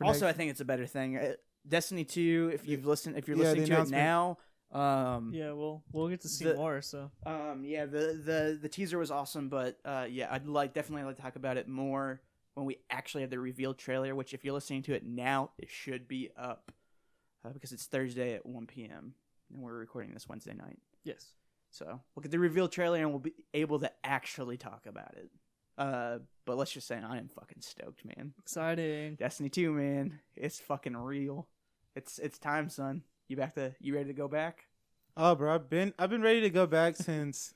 Also, I think it's a better thing. Destiny 2, if you're
Yeah,
listening
the
to it
announcement.
now,
Yeah, we'll get to see
The-
more. So
Yeah, the teaser was awesome, but yeah, I'd definitely like to talk about it more when we actually have the reveal trailer. Which, if you're listening to it now, it should be up because it's Thursday at 1 p.m. and we're recording this Wednesday night.
yes,
So we'll get the reveal trailer and we'll be able to actually talk about it. But let's just say I am fucking stoked, man.
exciting.
Destiny 2, man, it's fucking real. It's time, son. You ready to go back?
Oh, bro, I've been ready to go back since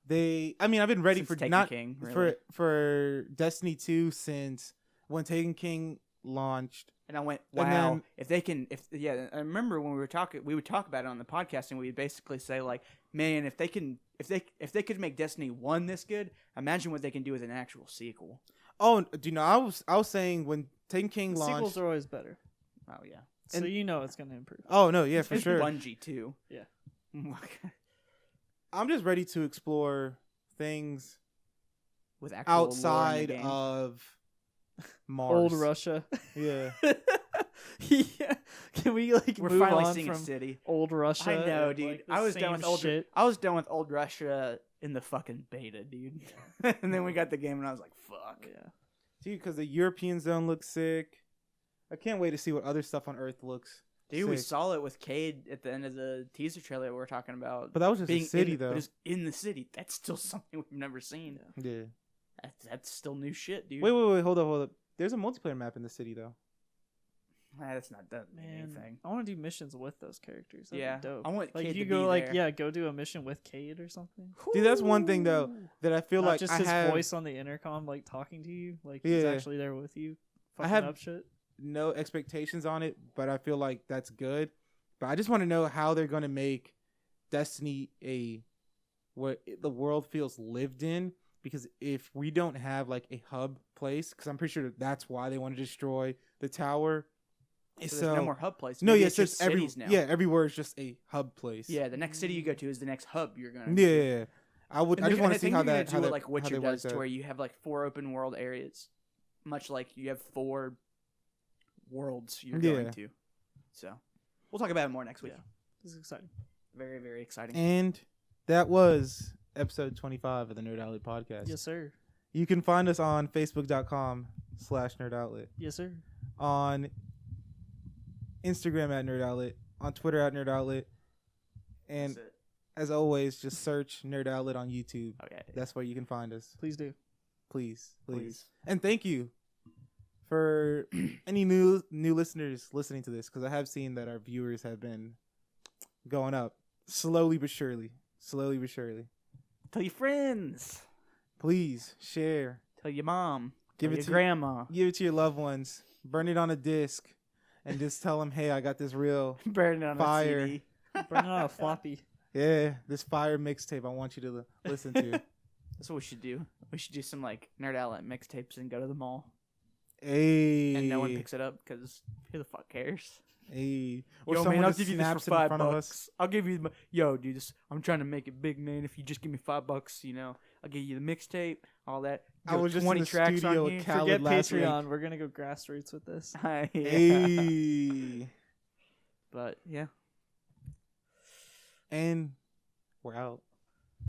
I've been ready
Since
for
Taken
not
King, really.
for Destiny 2 since when Taken King launched.
And I went,
And
wow. I remember when we would talk about it on the podcast, and we'd basically say like, man, if they could make Destiny 1 this good, imagine what they can do with an actual sequel.
Oh, do you know? I was saying when Taken King
The
launched.
sequels are always better,
Oh yeah,
so
And-
you know it's gonna improve.
Oh no, yeah, for
It's
sure.
Bungie too.
Yeah.
I'm just ready to explore things
With actual lore in
outside
the game.
of Mars.
Old Russia.
Yeah.
Yeah. Can we like
We're
move
finally
on
seeing
from
a city.
old Russia?
I know,
and,
dude.
like, the
I was done
same
with old.
shit.
I was done with old Russia in the fucking beta, dude. And then we got the game, and I was like, "Fuck."
Yeah.
Dude, because the European zone looks sick. I can't wait to see what other stuff on Earth looks.
Dude, we
sick.
saw it with Cade at the end of the teaser trailer we were talking about.
But that was just a city,
in,
though.
But it's in the city. That's still something we've never seen.
Yeah.
That's still new shit, dude.
Wait, hold up. There's a multiplayer map in the city, though.
That's not that
Man,
anything.
I want to do missions with those characters. That'd
Yeah,
be dope.
I want
like
Cade
you
to
go
be
like
there.
go do a mission with Cade or something.
Dude, that's one thing, though, that I feel
Not
like
just
I
his
have
voice on the intercom, like talking to you, like he's
Yeah.
actually there with you.
I
Fucking
have-
up shit.
no expectations on it, but I feel like that's good. But I just want to know how they're going to make Destiny where the world feels lived in. Because if we don't have like a hub place, because I'm pretty sure that's why they want to destroy the tower.
So there's no more hub places.
No,
Maybe
yeah,
it's
so
just
it's every
cities now.
yeah, everywhere is just a hub place.
Yeah, the next city you go to is the next hub you're going.
Yeah. I just want to see how that
do
how
it
that,
like
how
Witcher
they work
does, to
that.
where you have like 4 open world areas, much like you have 4 worlds you're going
Yeah.
to. So we'll talk about it more next week.
Yeah. This is exciting.
Very, very exciting.
And that was episode 25 of the Nerd Outlet podcast.
Yes, sir.
You can find us on facebook.com/nerdoutlet,
Yes, sir.
on Instagram at Nerd Outlet, on Twitter at Nerd Outlet, and
That's it.
as always, just search Nerd Outlet on YouTube.
Okay.
That's where you can find us.
Please do.
Please.
Please.
And thank you for any new listeners listening to this, because I have seen that our viewers have been going up slowly but surely. Slowly but surely.
Tell your friends.
Please share.
Tell your mom.
Give
Tell
it
your
to
grandma.
Give it to your loved ones. Burn it on a disc, and just tell them, "Hey, I got this real
Burn it on
Fire.
a CD.
Bring on a floppy.
this fire mixtape. I want you to listen to."
That's what we should do. We should do some like Nerd Outlet mixtapes and go to the mall,
Hey,
and no one picks it up because who the fuck cares?
Hey, or
Yo,
someone
man, I'll
just
give you this
snaps
for
it in
$5.
front of us.
I'll give you yo, dude. I'm trying to make it big, man. If you just give me $5, I'll give you the mixtape, all that.
I was just in
20
the
tracks
studio
on
with
here.
Khaled
Forget
last
Patreon.
week.
We're gonna go grassroots with this.
Yeah.
Hey,
But yeah.
and we're out.